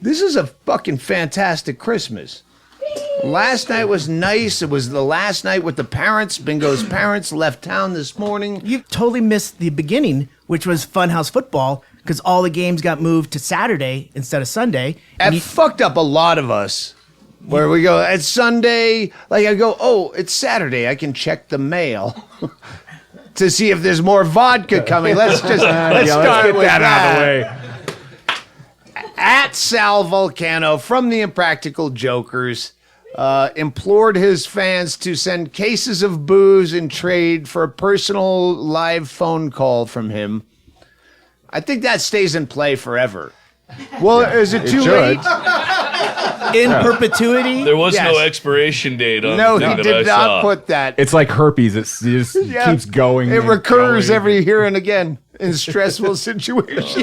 This is a fucking fantastic Christmas. Last night was nice. It was the last night with the parents. Bingo's parents left town this morning. You totally missed the beginning, which was Funhouse football, because all the games got moved to Saturday instead of Sunday. That fucked up a lot of us. Where we go, it's Sunday. Like I go, oh, it's Saturday. I can check the mail to see if there's more vodka coming. Let's start get with that out of the way. At Sal Volcano from the Impractical Jokers implored his fans to send cases of booze in trade for a personal live phone call from him. I think that stays in play forever. Well, is it too late? In perpetuity? There was no expiration date on No, the thing he that I did not saw. put that. It's like herpes. It just keeps going. It and recurs going. every here and again in stressful situations.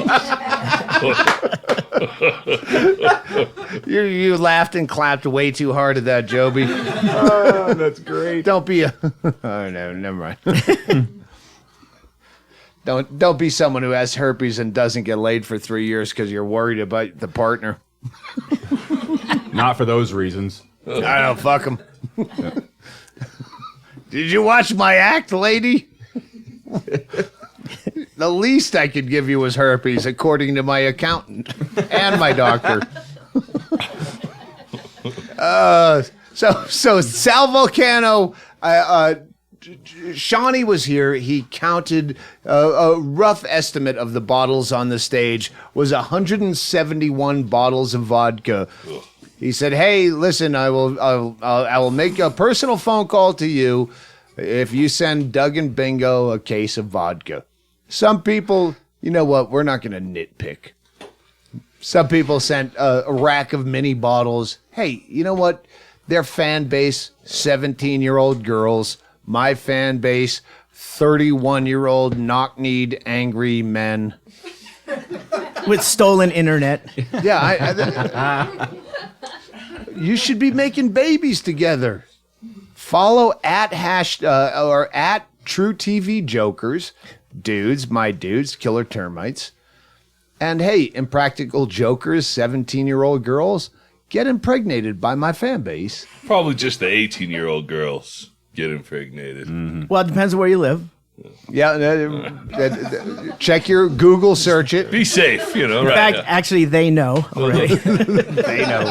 You laughed and clapped way too hard at that, Joby. Oh, that's great. Don't be a... Oh, no, never mind. Don't be someone who has herpes and doesn't get laid for 3 years because you're worried about the partner. Not for those reasons. I don't fuck him. Did you watch my act, lady? The least I could give you was herpes, according to my accountant and my doctor. So Sal Volcano, Shawnee was here. He counted a rough estimate of the bottles on the stage was 171 bottles of vodka. He said, "Hey, listen, I will make a personal phone call to you if you send Doug and Bingo a case of vodka." Some people, you know what? We're not going to nitpick. Some people sent a rack of mini bottles. Hey, you know what? Their fan base, 17-year-old girls. My fan base, 31-year-old knock-kneed angry men. With stolen internet. Yeah, you should be making babies together. Follow at True TV Jokers, dudes, my dudes, killer termites. And hey, Impractical Jokers, 17-year-old girls, get impregnated by my fan base. Probably just the 18-year-old girls get impregnated. Mm-hmm. Well, it depends on where you live. Yeah, check your Google search it. Be safe, In right? fact, actually, they know already. They know.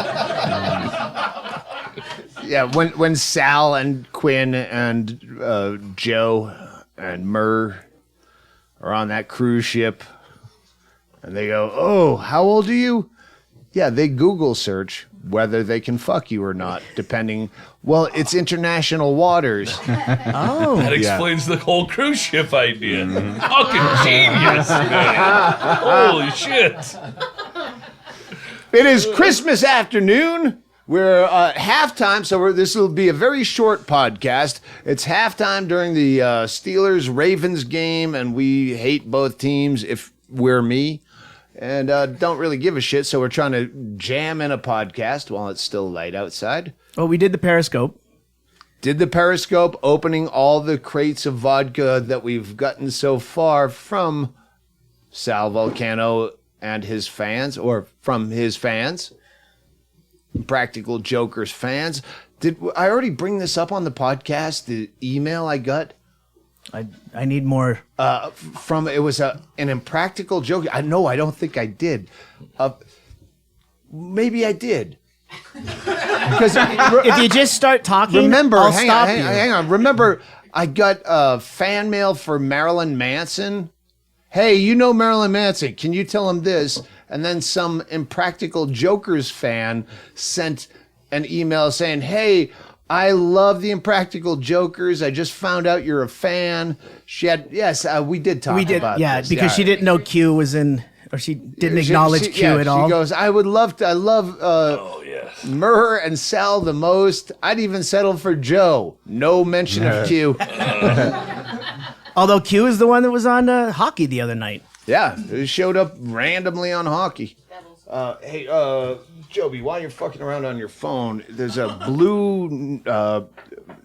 Yeah, when Sal and Quinn and Joe and Murr are on that cruise ship, and they go, "Oh, how old are you?" Yeah, they Google search whether they can fuck you or not, depending. Well, it's international waters. Oh, That explains the whole cruise ship idea. Fucking genius, man. Holy shit. It is Christmas afternoon. We're at halftime, so this will be a very short podcast. It's halftime during the Steelers-Ravens game, and we hate both teams if we're me. And don't really give a shit, so we're trying to jam in a podcast while it's still light outside. well, we did the Periscope. Did the Periscope, opening all the crates of vodka that we've gotten so far from Sal Volcano and his fans, or from his fans, Practical Jokers fans. Did I already bring this up on the podcast, the email I got? I need more. From it was an Impractical Joke. I don't think I did. Maybe I did. Because If you just start talking, remember, I'll hang stop on, you. hang on. Remember, I got fan mail for Marilyn Manson. Hey, you know Marilyn Manson. Can you tell him this? And then some Impractical Jokers fan sent an email saying, "Hey, I love the Impractical Jokers. I just found out you're a fan." She had, we did talk about this. because she didn't know Q was in, or she didn't acknowledge Q at all. She goes, I love Murr and Sal the most. I'd even settle for Joe. No mention of Q. Although Q is the one that was on hockey the other night. Yeah, it showed up randomly on hockey. Hey, Joby, while you're fucking around on your phone, there's a blue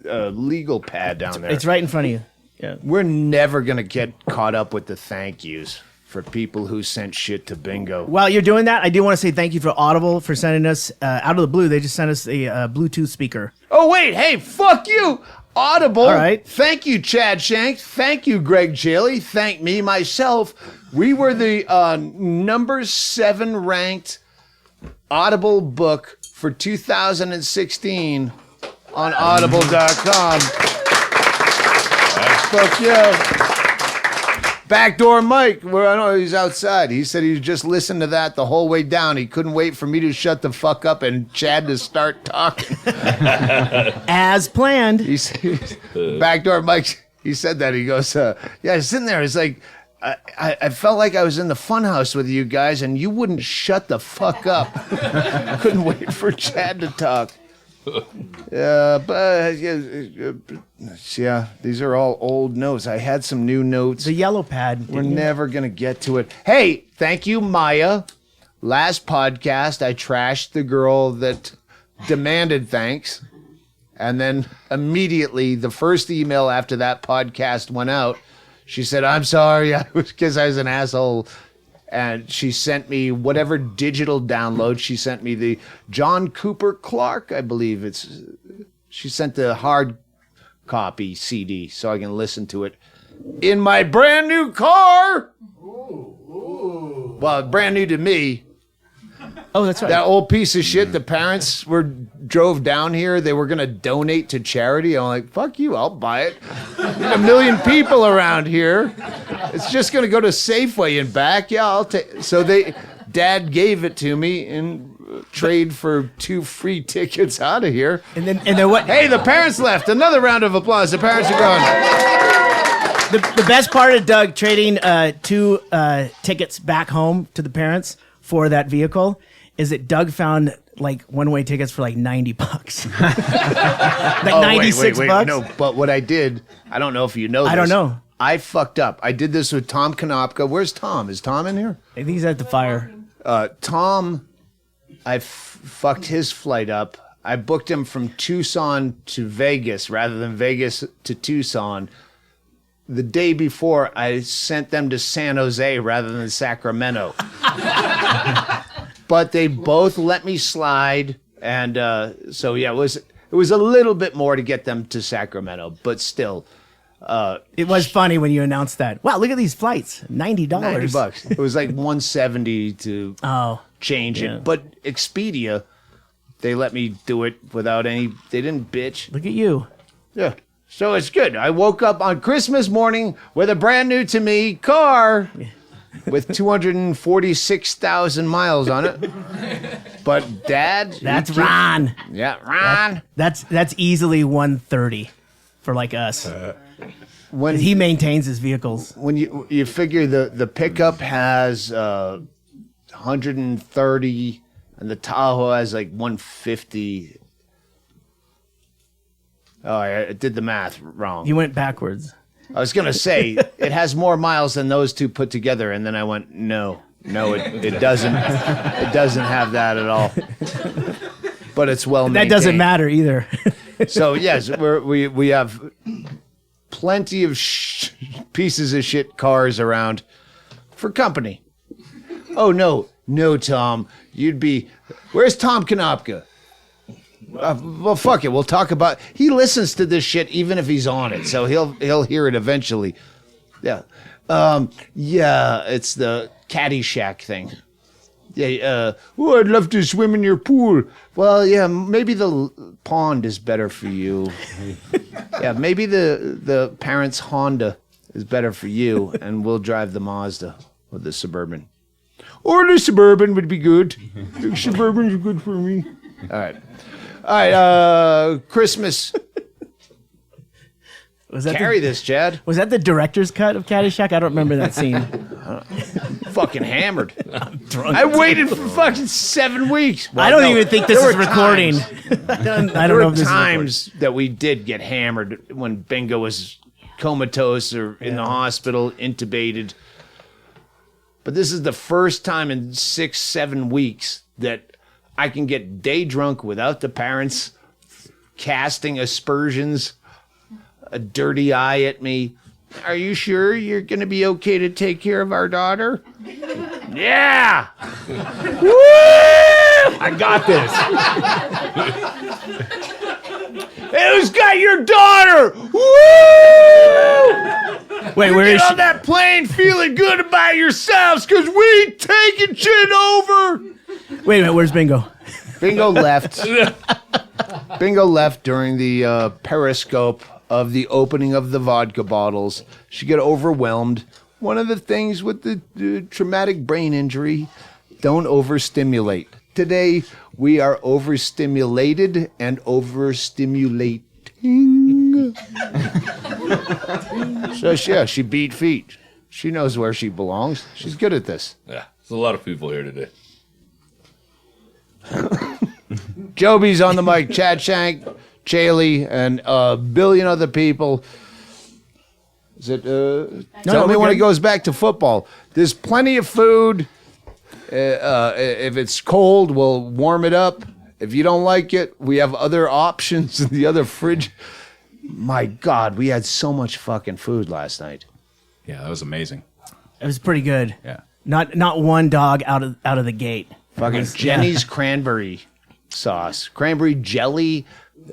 legal pad down there. It's right in front of you. Yeah. We're never going to get caught up with the thank yous for people who sent shit to Bingo. While you're doing that, I do want to say thank you for Audible for sending us, out of the blue, they just sent us a Bluetooth speaker. Oh, wait. Hey, fuck you. Audible. All right. Thank you, Chad Shank. Thank you, Ggreg Chaille. Thank me, myself. We were the number 7 ranked Audible book for 2016 on audible.com. Fuck yeah. Backdoor Mike, where I know he's outside. He said he just listened to that the whole way down. He couldn't wait for me to shut the fuck up and Chad to start talking. As planned. He said, Backdoor Mike, he said that. He goes, yeah, I was sitting there. It's like, I felt like I was in the FunHouse with you guys and you wouldn't shut the fuck up. Couldn't wait for Chad to talk. But yeah, these are all old notes. I had some new notes. The yellow pad. We're never going to get to it. Hey, thank you, Maya. Last podcast, I trashed the girl that demanded thanks. And then immediately, the first email after that podcast went out, she said, I'm sorry, because I was an asshole. And she sent me whatever digital download. She sent me the John Cooper Clarke, I believe it's. She sent the hard copy CD so I can listen to it in my brand new car. Well, brand new to me. Oh, that's right. That old piece of shit. The parents drove down here. They were gonna donate to charity. I'm like, fuck you. I'll buy it. There's a million people around here. It's just gonna go to Safeway and back. Yeah, I'll take. So Dad gave it to me in trade for 2 free tickets out of here. And then what? Hey, the parents left. Another round of applause. The parents are gone. The best part of Doug trading 2 tickets back home to the parents for that vehicle is that Doug found like one-way tickets for like $90. Like 96 bucks. No, but what I did, I don't know if you know this. I don't know. I fucked up. I did this with Tom Konopka. Where's Tom? Is Tom in here? I think he's at the fire. Tom, I fucked his flight up. I booked him from Tucson to Vegas rather than Vegas to Tucson. The day before, I sent them to San Jose rather than Sacramento. But they both let me slide. And so, yeah, it was a little bit more to get them to Sacramento. But still. It was funny when you announced that. Wow, look at these flights. $90. $90. It was like $170 to change it. But Expedia, they let me do it without any. They didn't bitch. Look at you. Yeah. So it's good. I woke up on Christmas morning with a brand new to me car with 246,000 miles on it. But Dad, that's Ron. Yeah, Ron. That's easily 130 for like us. When he maintains his vehicles. When you figure the pickup has 130 and the Tahoe has like 150. Oh, I did the math wrong. You went backwards. I was going to say, it has more miles than those two put together, and then I went, no, it doesn't. It doesn't have that at all. But it's well maintained. That doesn't matter either. So, yes, we have plenty of pieces of shit cars around for company. Oh, no, Tom. You'd be... Where's Tom Konopka? Well, fuck it. We'll talk about. He listens to this shit even if he's on it, so he'll hear it eventually. Yeah, yeah. It's the Caddyshack thing. Yeah. Oh, I'd love to swim in your pool. Well, yeah. Maybe the pond is better for you. Yeah. Maybe the parents' Honda is better for you, and we'll drive the Mazda or the Suburban. Or the Suburban would be good. The Suburban's good for me. All right. Christmas. Carry this, Chad. Was that the director's cut of Caddyshack? I don't remember that scene. Fucking hammered. I waited for fucking 7 weeks. Well, I don't even think this is recording. I don't know if this is times that we did get hammered when Bingo was comatose or in the hospital, intubated. But this is the first time in 6-7 weeks that I can get day drunk without the parents casting aspersions, a dirty eye at me, Are you sure you're going to be okay to take care of our daughter? Yeah. Woo! I got this. Hey, who's got your daughter? Woo! Wait, where Get is on she? that plane feeling good about yourselves because we taking shit over. Wait a minute, where's Bingo? Bingo left. Bingo left during the periscope of the opening of the vodka bottles. She got overwhelmed. One of the things with the traumatic brain injury, don't overstimulate. Today, we are overstimulated and overstimulating. So, yeah, she beat feet. She knows where she belongs. She's good at this. Yeah, there's a lot of people here today. Joby's on the mic, Chad Shank, Chaille, and a billion other people. Is it? Tell me when it goes back to football. There's plenty of food. If it's cold, we'll warm it up. If you don't like it, we have other options in the other fridge. My God, we had so much fucking food last night. Yeah, that was amazing. It was pretty good. Yeah. Not one dog out of the gate. Fucking Jenny's cranberry sauce, cranberry jelly.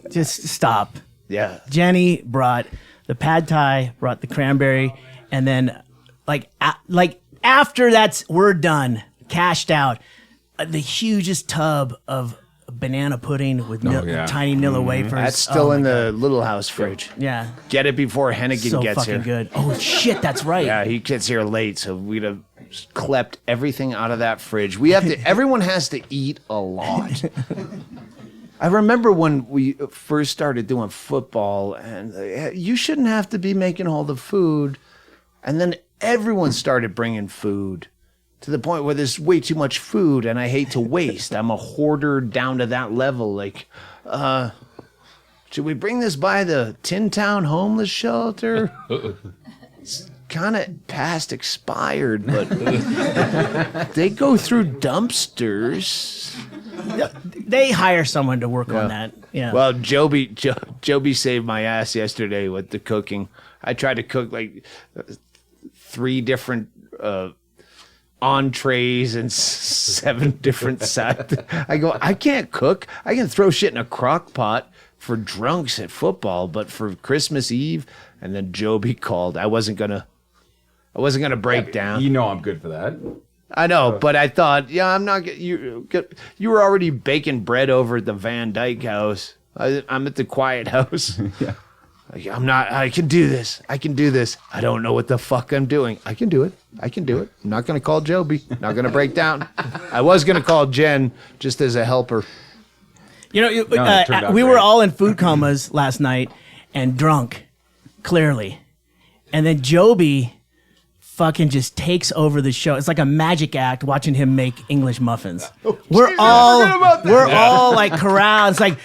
Just stop. Yeah. Jenny brought the pad thai, brought the cranberry, and then like after we're done, cashed out, the hugest tub of banana pudding with yeah. tiny Nilla wafers. That's still Oh in my the little house fridge. God. Yeah. Get it before Hennigan So gets fucking here. good. Oh shit, that's right. Yeah, he gets here late, so we'd have klept everything out of that fridge. We have to. Everyone has to eat a lot. I remember when we first started doing football, and you shouldn't have to be making all the food, and then everyone started bringing food to the point where there's way too much food, and I hate to waste. I'm a hoarder down to that level. Like, should we bring this by the Tin Town homeless shelter? It's kind of past expired, but they go through dumpsters. They hire someone to work on that. Yeah. Well, Joby saved my ass yesterday with the cooking. I tried to cook like 3 different entrees and 7 different sides. I go, I can't cook. I can throw shit in a crock pot for drunks at football, but for Christmas Eve, and then Joby called. I wasn't gonna break down. You know I'm good for that. I know, but I thought, yeah, I'm not. You were already baking bread over at the Van Dyke house. I'm at the quiet house. Yeah. Like, I'm not. I can do this. I can do this. I don't know what the fuck I'm doing. I can do it. I can do it. I'm not gonna call Joby. Not gonna break down. I was gonna call Jen just as a helper. You know, it turned out we great. were all in food comas last night and drunk, clearly. And then Joby fucking just takes over the show. It's like a magic act watching him make English muffins. We're all like corralled. It's like,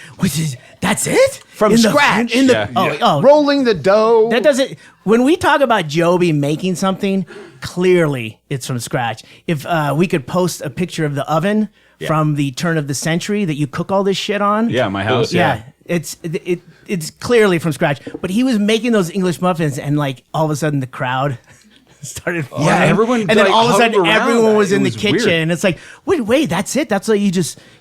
that's it? From scratch. Rolling the dough. That doesn't. When we talk about Joby making something, clearly it's from scratch. If we could post a picture of the oven from the turn of the century that you cook all this shit on. Yeah, my house. Yeah. It's clearly from scratch. But he was making those English muffins, and like all of a sudden the crowd started forming. Yeah, everyone, and then like, all of a sudden huddled around everyone that. was It in the was kitchen. weird. It's like, wait, that's it? That's like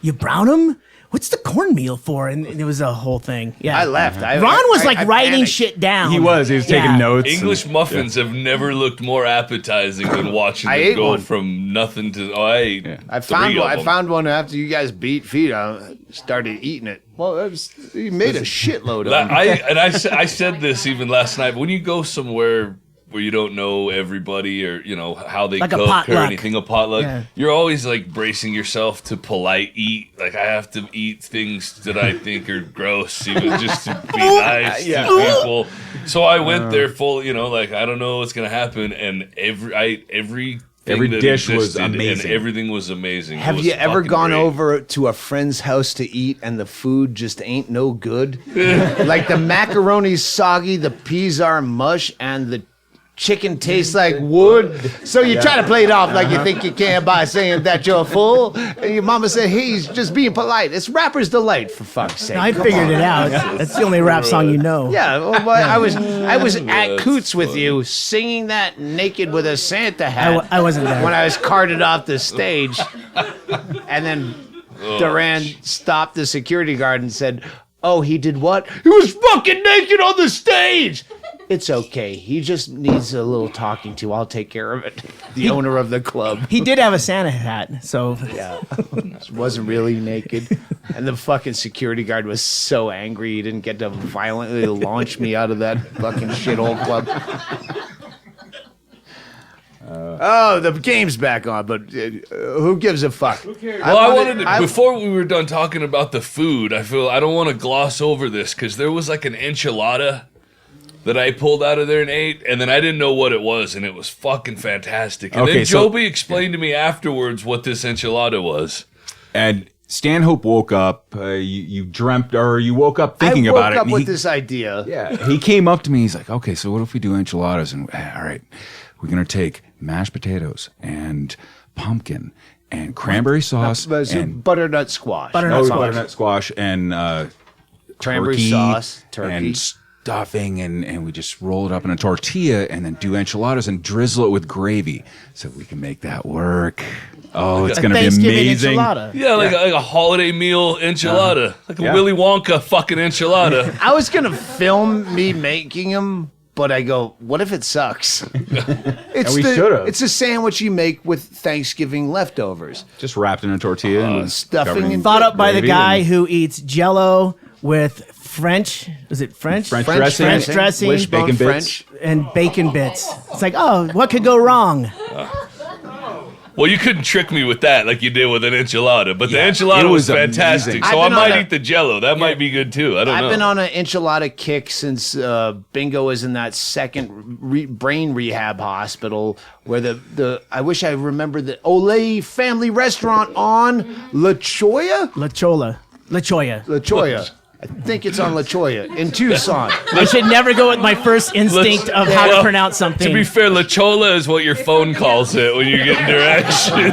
you brown them? What's the cornmeal for? And it was a whole thing. Yeah, I left. Ron was like writing panicked. shit down. He was taking notes. English muffins have never looked more appetizing than watching I them ate go one. from nothing to. Oh, I ate I 3 of them. found one after you guys beat feet. I started eating it. Well, he made a shitload of them. I said this even last night. But when you go somewhere where you don't know everybody or you know how they Like a cook or potluck. anything, a potluck, Yeah. you're always like bracing yourself to polite eat. Like I have to eat things that I think are gross, even just to be nice to people. So I went there full, like I don't know what's gonna happen, and every dish was amazing. and everything was amazing. Have It was you ever fucking gone great. over to a friend's house to eat and the food just ain't no good? Like the macaroni's soggy, the peas are mush, and the chicken tastes like wood. So you try to play it off like you think you can by saying that you're a fool. And your mama said, hey, he's just being polite. It's rapper's delight, for fuck's sake. I figured it out. That's the only rap song you know. Yeah, well, I was at Coots with you singing that naked with a Santa hat. I wasn't there. When I was carted off the stage. And then Duran stopped the security guard and said, oh, he did what? He was fucking naked on the stage. It's okay. He just needs a little talking to. I'll take care of it. The owner of the club. He did have a Santa hat, so Yeah. Wasn't really naked. And the fucking security guard was so angry he didn't get to violently launch me out of that fucking shithole club. Oh, the game's back on, but who gives a fuck? Who cares? Well, before we were done talking about the food, I don't want to gloss over this because there was like an enchilada that I pulled out of there and ate, and then I didn't know what it was, and it was fucking fantastic. And then Joby explained to me afterwards what this enchilada was. And Stanhope woke up. You dreamt, or you woke up thinking about it. I woke up with this idea. Yeah, he came up to me. He's like, "Okay, so what if we do enchiladas?" And all right, we're gonna take mashed potatoes and pumpkin and cranberry sauce and butternut squash. butternut squash and Cranberry turkey sauce, turkey. and stuffing, and we just roll it up in a tortilla and then do enchiladas and drizzle it with gravy so we can make that work. Oh, it's gonna be amazing. Enchilada. Yeah, like a holiday meal enchilada, like a Willy Wonka fucking enchilada. I was gonna film me making them, but I go, what if it sucks? We should've. It's a sandwich you make with Thanksgiving leftovers. Just wrapped in a tortilla and stuffing covered in and- Thought up by the gravy guy and who eats Jell-O with French. Is it French? French dressing, French dressing, wishbone bacon French. bits. and bacon bits. It's like, oh, what could go wrong? Well, you couldn't trick me with that like you did with an enchilada, but the it enchilada was was fantastic. amazing. So I've I been might on a- eat the Jell-O. That might be good too. I don't know. I've been on an enchilada kick since Bingo was in that second brain rehab hospital where the I wish I remembered the Olay family restaurant on La Cholla? La Cholla. La Cholla. I think it's on La Cholla in Tucson. I should never go with my first instinct of how to pronounce something. To be fair, La Cholla is what your phone calls it when you're getting directions.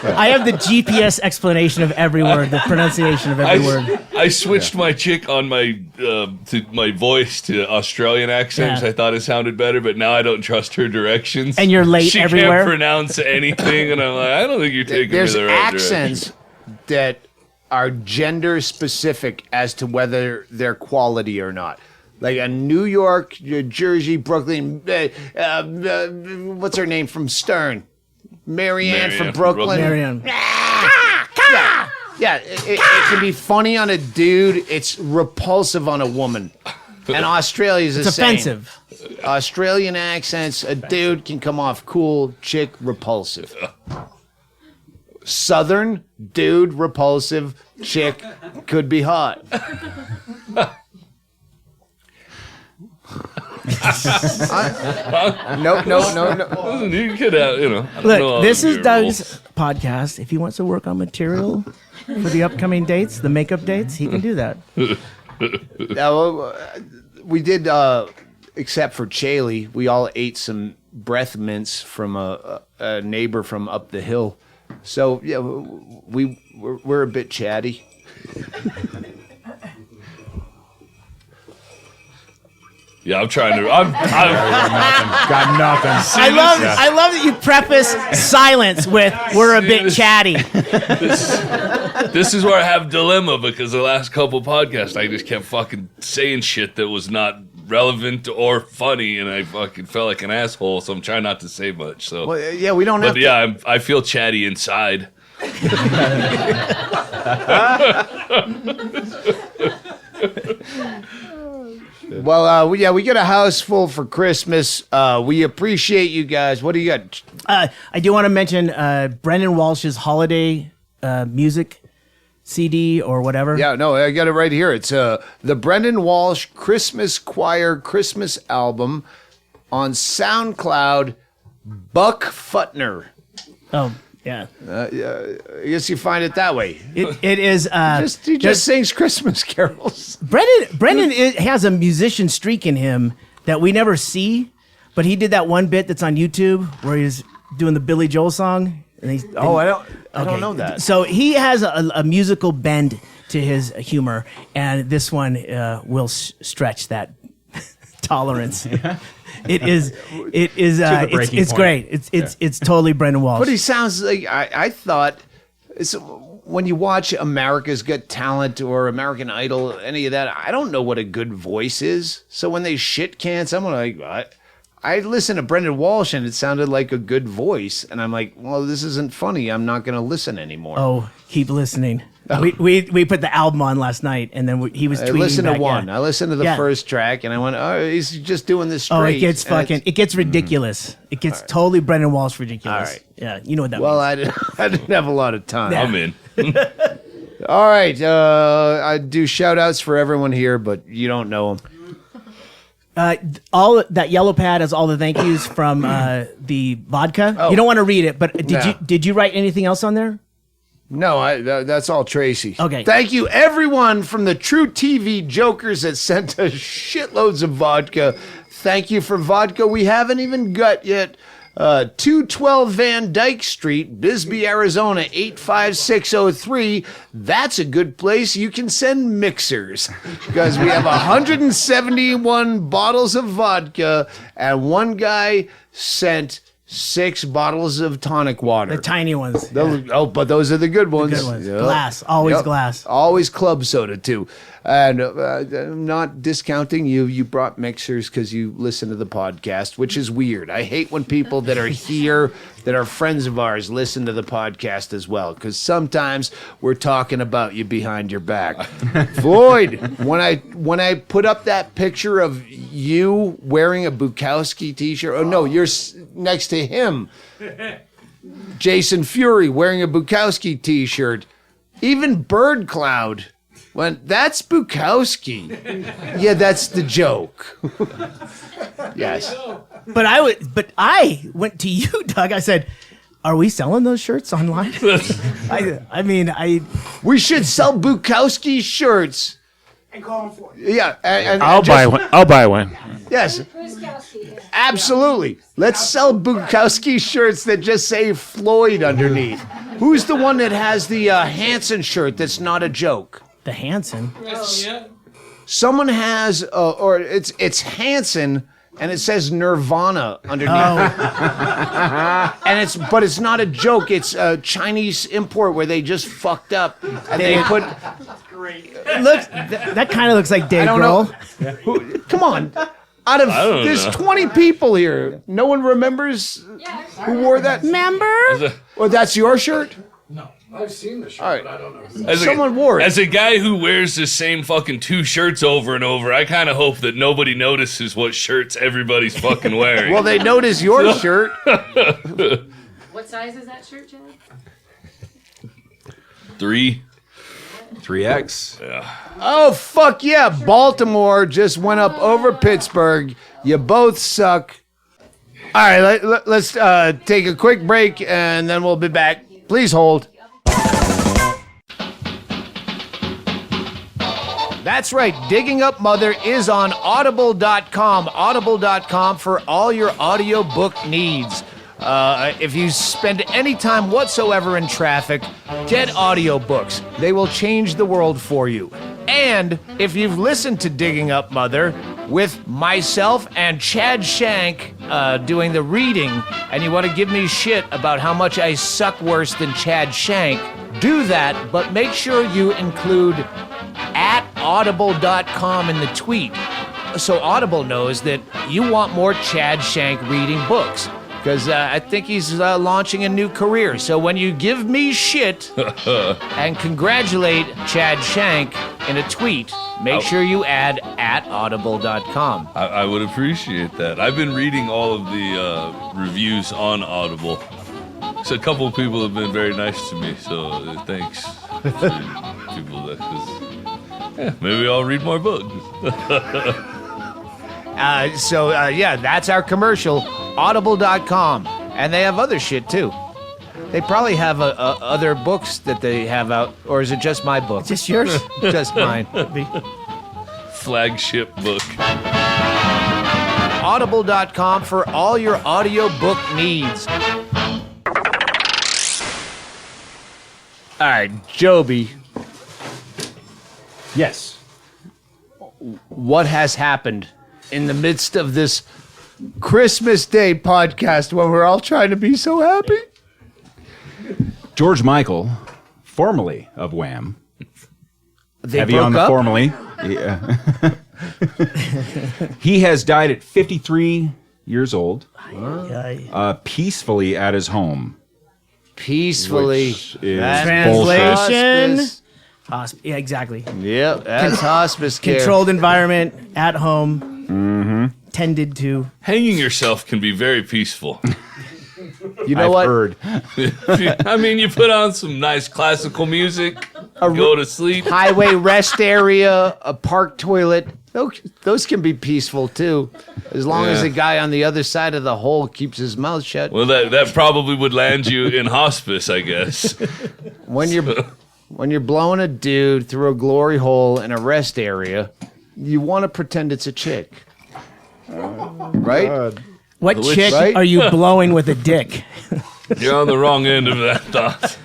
I have the GPS explanation of every word, the pronunciation of every word. I switched my chick on my to my voice to Australian accents. Yeah. I thought it sounded better, but now I don't trust her directions. And you're late she everywhere? can't pronounce anything, and I'm like, I don't think you're taking There's me the right accents that are gender specific as to whether they're quality or not. Like a New York, Jersey, Brooklyn. What's her name from Stern? Marianne from Brooklyn. Marianne. Yeah, it can be funny on a dude. It's repulsive on a woman. And Australia's the It's same. offensive. Australian accents, a dude can come off cool, chick repulsive. Southern dude repulsive, chick could be hot. No. You could have, I don't know Look, this all is your Doug's rules. podcast. If he wants to work on material for the upcoming dates, the makeup dates, he can do that. We did, except for Chaille, we all ate some breath mints from a neighbor from up the hill. So yeah, we're a bit chatty. Yeah, I'm trying to. I'm got nothing. I love that you preface silence with "we're a bit chatty." This is where I have dilemma because the last couple podcasts I just kept fucking saying shit that was not relevant or funny, and I fucking felt like an asshole. So I'm trying not to say much. So, Well, yeah, we don't have but yeah, I feel chatty inside. Well, we get a house full for Christmas. We appreciate you guys. What do you got? I do want to mention Brendon Walsh's holiday music CD or whatever. Yeah, no, I got it right here. It's the Brendon Walsh Christmas Choir Christmas album on SoundCloud. Buck Futner. Oh, yeah. I guess you find it that way. It is. He just sings Christmas carols. Brendon has a musician streak in him that we never see. But he did that one bit that's on YouTube where he's doing the Billy Joel song. And I don't know that. So he has a musical bend to his humor, and this one will stretch that tolerance. It is. It's great. It's totally Brendon Walsh. But he sounds like I thought. When you watch America's Got Talent or American Idol, any of that, I don't know what a good voice is. So when they shit cans, I'm like, I listened to Brendon Walsh and it sounded like a good voice, and I'm like, well, this isn't funny. I'm not going to listen anymore. Oh, keep listening. We put the album on last night, and then he was tweeting. I listened back, to one. yeah. I listened to the first track, and I went, oh, he's just doing this straight. Oh, it gets ridiculous. It gets totally Brendon Walsh ridiculous. All right. Yeah, you know what that Well, means. I didn't have a lot of time. I'm in. All right. I do shout outs for everyone here, but you don't know them. All that yellow pad has all the thank yous from the vodka. Oh. You don't want to read it, but No. did you write anything else on there? No, that's all Tracy. Okay. Thank you, everyone from the True TV Jokers that sent us shitloads of vodka. Thank you for vodka we haven't even got yet. 212 Van Dyke Street, Bisbee, Arizona, 85603. That's a good place. You can send mixers because we have 171 bottles of vodka, and one guy sent 6 bottles of tonic water. The tiny ones. But those are the good ones. Good ones. Yep. Glass. Always Yep. glass. Always club soda, too. And I'm not discounting you. You brought mixers because you listen to the podcast, which is weird. I hate when people that are here, that are friends of ours, listen to the podcast as well, because sometimes we're talking about you behind your back. Floyd, when I put up that picture of you wearing a Bukowski t-shirt, oh no, you're next to him. Jason Fury wearing a Bukowski t-shirt. Even Bird Cloud went, that's Bukowski. Yeah, that's the joke. Yes. But I went to you, Doug. I said, "Are we selling those shirts online?" We should sell Bukowski shirts. And call him Floyd. Yeah, and I'll buy one. I'll buy one. Yes, absolutely. Let's sell Bukowski shirts that just say Floyd underneath. Who's the one that has the Hanson shirt that's not a joke? The Hanson. Someone has, or it's Hanson, and it says Nirvana underneath. And it's not a joke. It's a Chinese import where they just fucked up and they put. That kind of looks like Dave Grohl. Come on. Out of there's 20 people here. No one remembers who wore that. Remember? Or that's your shirt? I've seen the shirt, All right. but I don't know. Someone wore it. As a guy who wears the same fucking 2 shirts over and over, I kind of hope that nobody notices what shirts everybody's fucking wearing. Well, they notice your shirt. What size is that shirt, Chad? 3. 3X. Yeah. Oh, fuck yeah. Baltimore just went up over Pittsburgh. You both suck. All right, let's take a quick break, and then we'll be back. Please hold. That's right. Digging Up Mother is on Audible.com. Audible.com for all your audiobook needs. If you spend any time whatsoever in traffic, get audiobooks. They will change the world for you. And if you've listened to Digging Up Mother with myself and Chad Shank doing the reading, and you want to give me shit about how much I suck worse than Chad Shank, do that, but make sure you include @audible.com in the tweet so Audible knows that you want more Chad Shank reading books. Because I think he's launching a new career. So when you give me shit and congratulate Chad Shank in a tweet, make sure you add @audible.com. I would appreciate that. I've been reading all of the reviews on Audible. So a couple of people have been very nice to me. So thanks to people that, 'cause, maybe I'll read more books. Yeah, that's our commercial, audible.com. And they have other shit, too. They probably have other books that they have out, or is it just my book? Just yours? Just mine. Flagship book. audible.com for all your audiobook needs. All right, Joby, Yes. what has happened in the midst of this Christmas Day podcast when we're all trying to be so happy? George Michael, formerly of Wham. They Heavy broke on the up? formerly. Yeah. He has died at 53 years old, peacefully at his home. Peacefully. Which is That's Translation. hospice. Yeah, exactly. Yep, that's hospice care. Controlled environment, at home, tended to. Hanging yourself can be very peaceful. You know I've what? heard. I mean, you put on some nice classical music, go to sleep. Highway rest area, a park toilet. Those can be peaceful too, as long as Yeah. the guy on the other side of the hole keeps his mouth shut. Well, that probably would land you in hospice, I guess. When you're blowing a dude through a glory hole in a rest area, you want to pretend it's a chick, right? What Which- chick right? are you blowing with a dick? You're on the wrong end of that thought.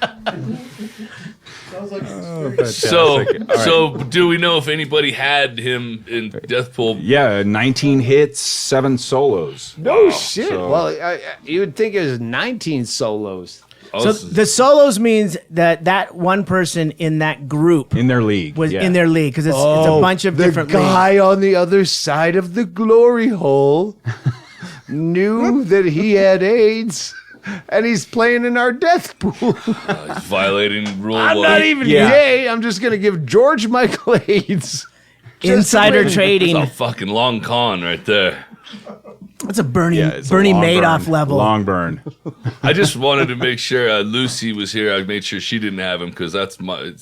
Sounds like So do we know if anybody had him in death pool? Yeah, 19 hits, 7 solos. No shit. So- Well, you would think it was 19 solos. So the solos means that one person in that group In their league. was yeah. in their league because it's a bunch of the different leagues. guy on the other side of the glory hole knew that he had AIDS, and he's playing in our death pool. He's violating rule I'm one. not even Yeah. gay. I'm just gonna give George Michael AIDS. Insider Just trading. That's a fucking long con right there. That's a Bernie It's a Bernie long Madoff burn. level. Long burn. I just wanted to make sure Lucy was here. I made sure she didn't have him because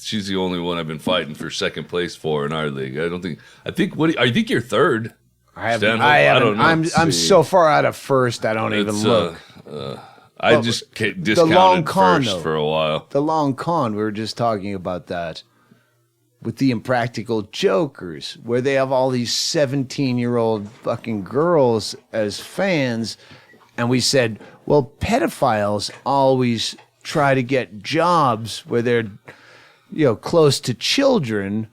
she's the only one I've been fighting for second place for in our league. I think you're third. I Stanhope, haven't. don't know. I'm so far out of first. I don't even It's, look. I But just long discounted con, first though. for a while. The long con. We were just talking about that with the Impractical Jokers, where they have all these 17-year-old fucking girls as fans, and we said, well, pedophiles always try to get jobs where they're, close to children,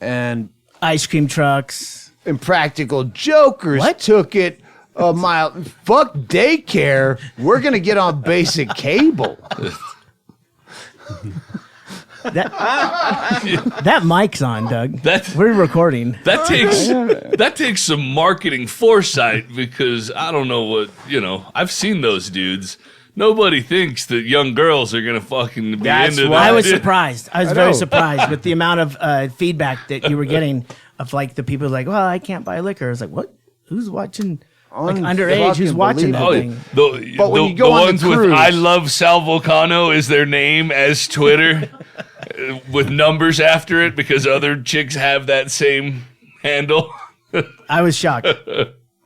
and Ice cream trucks. Impractical Jokers What? took it a mile. Fuck daycare. We're gonna get on basic cable. That mic's on, Doug. That- We're recording. That takes some marketing foresight because I don't know what I've seen those dudes. Nobody thinks that young girls are gonna fucking be That's into why that. I was surprised. I was very know. surprised with the amount of feedback that you were getting of like the people like, well, I can't buy liquor. I was like, what? Who's watching? Like underage? Who's watching that Unfucking thing? But when you go the on the ones with cruise- "I love Sal Volcano" is their name as Twitter, with numbers after it because other chicks have that same handle. I was shocked.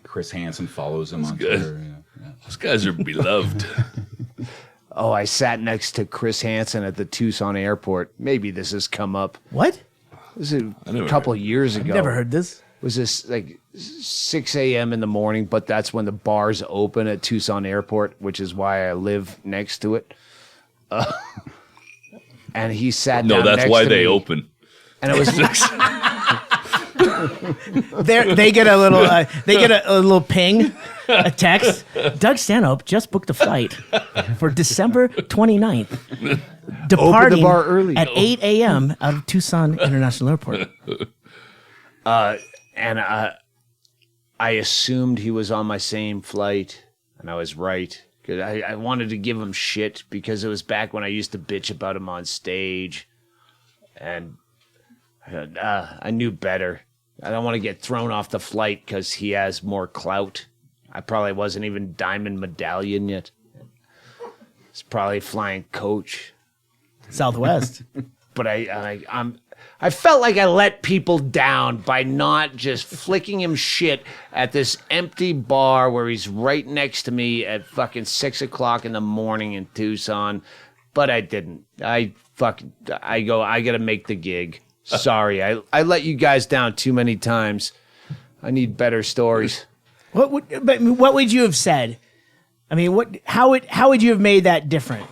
Chris Hansen follows him on good. Twitter. Yeah. Those guys are beloved. Oh, I sat next to Chris Hansen at the Tucson airport. Maybe this has come up. What? This is never a couple of years ago. Never heard this. Was this like 6 a.m. in the morning? But that's when the bars open at Tucson Airport, which is why I live next to it. And he sat No, down that's next why to they me, open. And it was They get a little ping, a text. Doug Stanhope just booked a flight for December 29th, departing bar early. at 8 a.m. out of Tucson International Airport. and I assumed he was on my same flight, and I was right. 'Cause I wanted to give him shit because it was back when I used to bitch about him on stage, and I knew better. I don't want to get thrown off the flight because he has more clout. I probably wasn't even Diamond Medallion yet. It's probably flying coach. Southwest. But I felt like I let people down by not just flicking him shit at this empty bar where he's right next to me at fucking 6 o'clock in the morning in Tucson. But I didn't. I gotta make the gig. Sorry, I let you guys down too many times. I need better stories. What would you have said? I mean, how would you have made that different?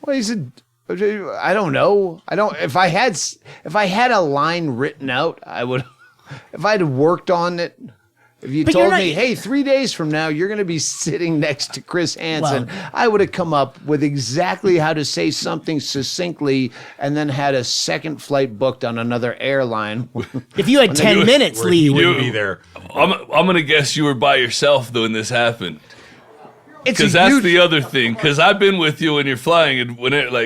Well, he said, I don't know. If I had a line written out, I would. If I'd worked on it. If you told me, hey, 3 days from now, you're going to be sitting next to Chris Hansen, I would have come up with exactly how to say something succinctly and then had a second flight booked on another airline. If you had 10 minutes, Lee, you wouldn't be there. I'm going to guess you were by yourself when this happened. Because that's the other thing. Because I've been with you when you're flying, and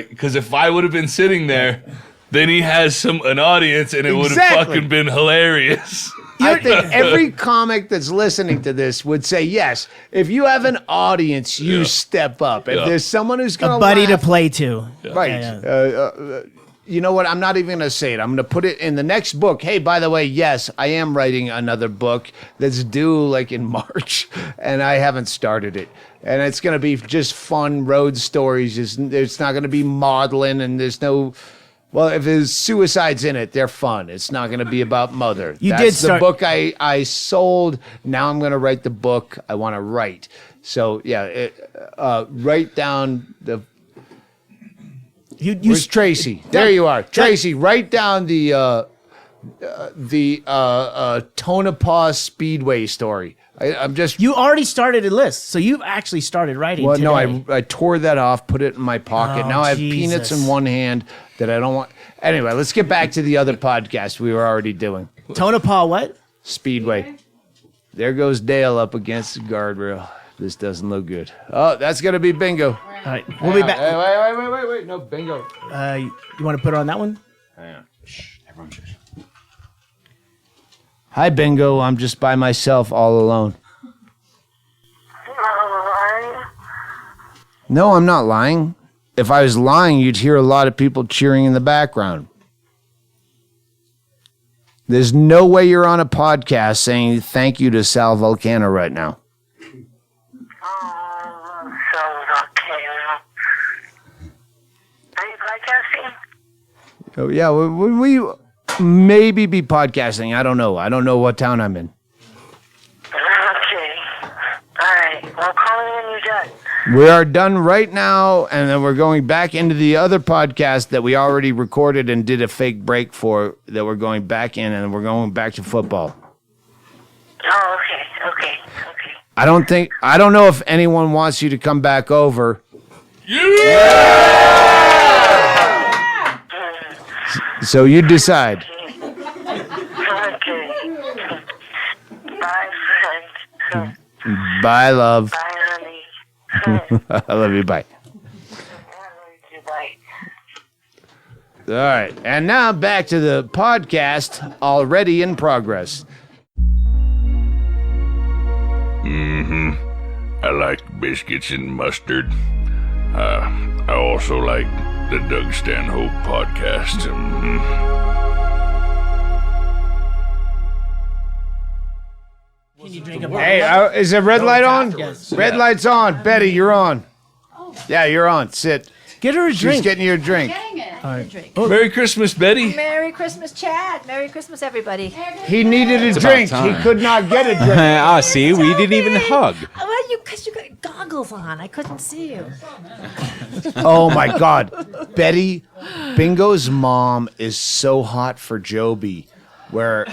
because if I would have been sitting there, then he has an audience, and it would have fucking been hilarious. I think every comic that's listening to this would say, yes, if you have an audience, you step up. If there's someone who's going to a buddy to play to. Right. Yeah. You know what? I'm not even going to say it. I'm going to put it in the next book. Hey, by the way, yes, I am writing another book that's due in March, and I haven't started it. And it's going to be just fun road stories. It's not going to be maudlin, and there's no... Well, if there's suicides in it, they're fun. It's not going to be about mother. That's the book I sold. Now I'm going to write the book I want to write. So, yeah, write down the... Where's Tracy? There you are. Tracy, write down the Tonopah Speedway story. I'm just... You already started a list, so you've actually started writing today. No, I tore that off, put it in my pocket. Now I have peanuts in one hand that I don't want... Anyway, let's get back to the other podcast we were already doing. Tonopah what? Speedway. There goes Dale up against the guardrail. This doesn't look good. Oh, that's going to be bingo. All right, we'll be back. Hey, wait. No, bingo. You want to put it on that one? Hang on. Shh, everyone shush. Hi, bingo. I'm just by myself all alone. No, I'm not lying. If I was lying, you'd hear a lot of people cheering in the background. There's no way you're on a podcast saying thank you to Sal Vulcano right now. Are you podcasting? Oh, yeah, we maybe be podcasting. I don't know. I don't know what town I'm in. Okay. All right. Well, call me when you're done. We are done right now, and then we're going back into the other podcast that we already recorded and did a fake break for that we're going back in, and we're going back to football. Oh, okay. I don't know if anyone wants you to come back over. Yeah! So you decide. Okay. Bye, friend. Bye, love. Bye, honey. I love you. Bye. I love you, bye. All right. And now back to the podcast already in progress. I like biscuits and mustard. I also like the Doug Stanhope podcast. Can you drink a Hey, is the red light on? Yes. Red light's on. Betty, you're on. Yeah, you're on. Sit. Get her a She's drink. getting you a drink. Dang it. Drink. Merry Christmas, Betty. Merry Christmas, Chad. Merry Christmas, everybody. He needed a drink. He could not get a drink. See, we didn't even hug. Well, because you got goggles on. I couldn't see you. Oh, my God. Betty, Bingo's mom is so hot for Joby, where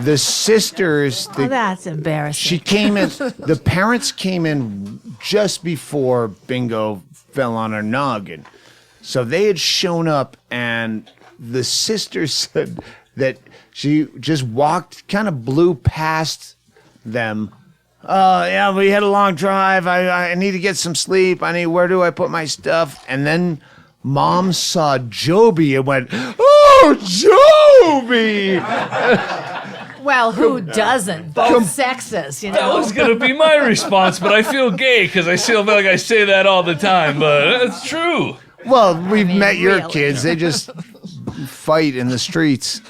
the sisters... Oh, that's embarrassing. She came in... The parents came in just before Bingo fell on her noggin. So they had shown up, and the sister said that she just kind of blew past them. Yeah, we had a long drive. I need to get some sleep. Where do I put my stuff? And then Mom saw Joby and went, oh, Joby! Well, who doesn't? Both sexes, you That know. was going to be my response, but I feel gay because I feel like I say that all the time, but it's true. Well, we've met your really. kids. They just fight in the streets.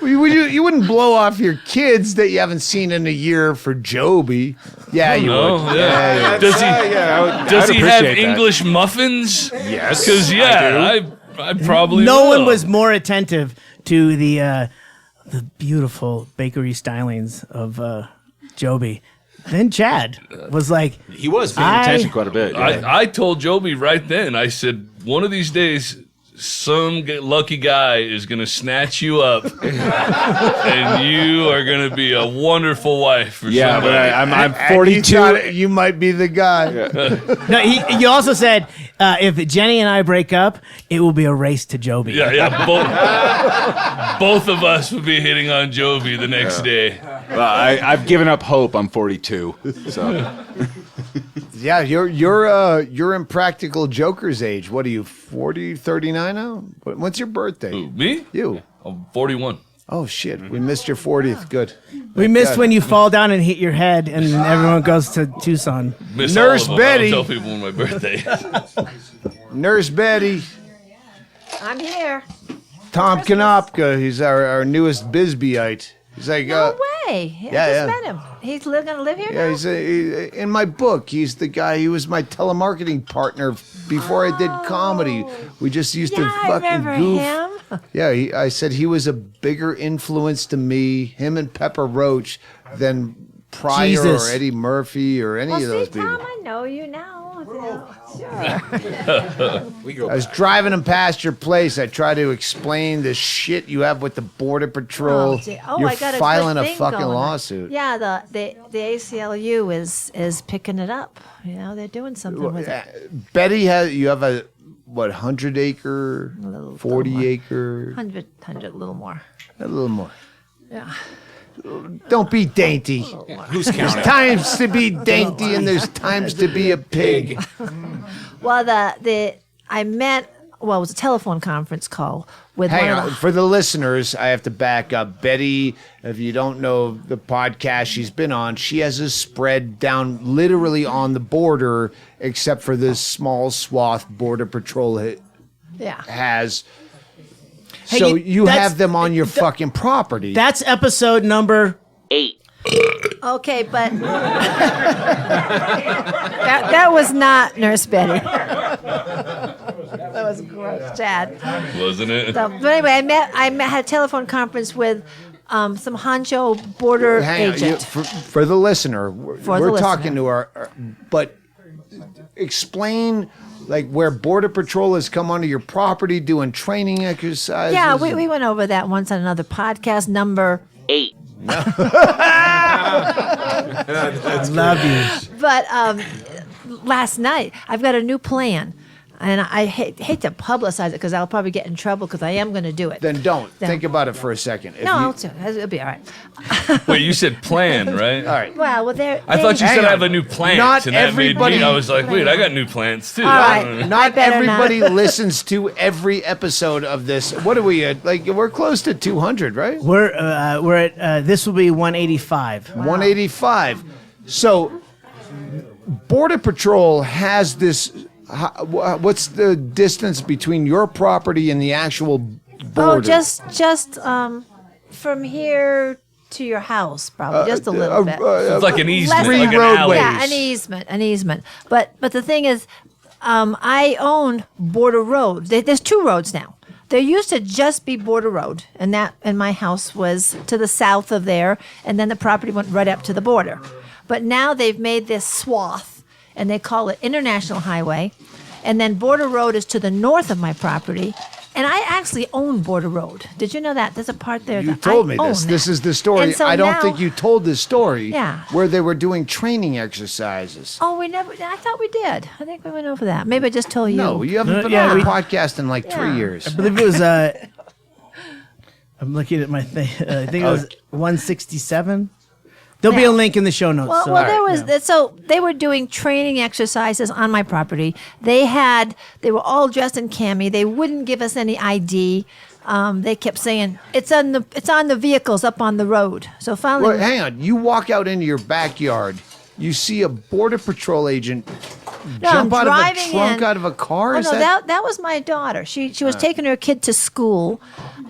You wouldn't blow off your kids that you haven't seen in a year for Joby. Yeah, you would. Yeah. Does he have English muffins? Yes. Because, I probably No will. one was more attentive to the the beautiful bakery stylings of Joby. Then Chad was like, He was paying attention quite a bit. Yeah. I told Joby right then, I said, one of these days, some lucky guy is going to snatch you up and you are going to be a wonderful wife for Yeah, somebody. but I'm And you 42. thought you might be the guy. no, he also said, if Jenny and I break up, it will be a race to Joby. Yeah. Both of us would be hitting on Joby the next day. Well, I've given up hope. I'm 42. So Yeah, you're Impractical Jokers age. What are you, 40, 39 now? What's your birthday? Who, me? You. I'm 41. Oh, shit. We missed your 40th. Good. We missed God. when you fall down and hit your head, and everyone goes to Tucson. Miss Nurse all of them. Betty. I don't tell people when my birthday is. Nurse Betty. I'm here. Tom Konopka. He's our newest Bisbeeite. He's like, No way. I yeah. just met him. He's going to live here yeah, now? he's in my book. He's the guy. He was my telemarketing partner before I did comedy. We just used to Yeah, I fucking remember goof. him. Yeah, I said he was a bigger influence to me, him and Pepper Roach, than Pryor Jesus. or Eddie Murphy or any Well, of those see, people. Tom, I know you now. Sure. I was driving him past your place. I tried to explain the shit you have with the Border Patrol. Gee. You're I got a filing good a thing fucking going on. lawsuit. Yeah, the ACLU is picking it up. You know, they're doing something with it. Betty you have a 100-acre, little 40-acre, 100, a little more. a little more. Yeah. Don't be dainty. who's There's counting? times to be dainty and there's times to be a pig. Well, it was a telephone conference call with Hang one on. of the For the listeners, I have to back up. Betty, if you don't know the podcast she's been on, she has a spread down literally on the border, except for this small swath Border Patrol yeah. has. Hey, So you- you that's- have them on your fucking property. That's episode number 8. Okay, but that was not Nurse Betty. That was gross, Chad. Wasn't it? So, but anyway, I had a telephone conference with some honcho border Hang on, agent. for the listener, we're talking to our, but explain like where Border Patrol has come onto your property doing training exercises. Yeah, we went over that once on another podcast, number 8. Love you. But last night, I've got a new plan. And I hate to publicize it because I'll probably get in trouble because I am going to do it. Then don't Then- think about it for a second. If No, you- it'll be all right. Wait, you said plan, right? all right. Well, I thought you Hang said I on. have a new plant. Not and that made everybody- me, I was like, wait, I got new plants too. All right. Not better not. everybody listens to every episode of this. What are we at? Like we're close to 200, right? We're at this will be 185. 185. So Border Patrol has this. What's the distance between your property and the actual border? Oh, just from here to your house, probably just a little bit. It's like an easement, Three like an roadways. alley. Yeah, an easement. But the thing is, I own Border Road. There's 2 roads now. There used to just be Border Road, and my house was to the south of there, and then the property went right up to the border. But now they've made this swath, and they call it International Highway, and then Border Road is to the north of my property, and I actually own Border Road. Did you know that? There's a part there You that told I me own this. that. This is the story. And so I don't now- think you told this story. Yeah. Where they were doing training exercises. Oh, we never. I thought we did. I think we went over that. Maybe I just told you. No, you haven't been yeah, on a we- podcast in like 3 Yeah. years. I believe it was. I'm looking at my thing. I think it was 167. There'll be a link in the show notes. Well, so- there was so they were doing training exercises on my property. They were all dressed in cami. They wouldn't give us any ID. They kept saying it's on the vehicles up on the road. So finally, Well, hang on. You walk out into your backyard. You see a Border Patrol agent jump out of a driving trunk in. out of a car. Oh Is no, that that was my daughter. She was taking her kid to school,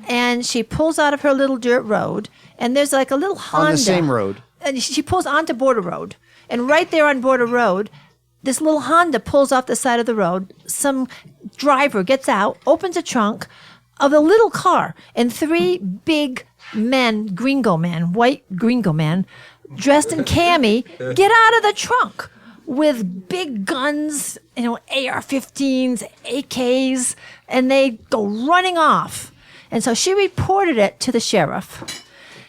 and she pulls out of her little dirt road, and there's like a little Honda on the same road? and she pulls onto Border Road. And right there on Border Road, this little Honda pulls off the side of the road. Some driver gets out, opens a trunk of a little car, and 3 big men, gringo men, white gringo men, dressed in cami, get out of the trunk with big guns, AR-15s, AKs, and they go running off. And so she reported it to the sheriff.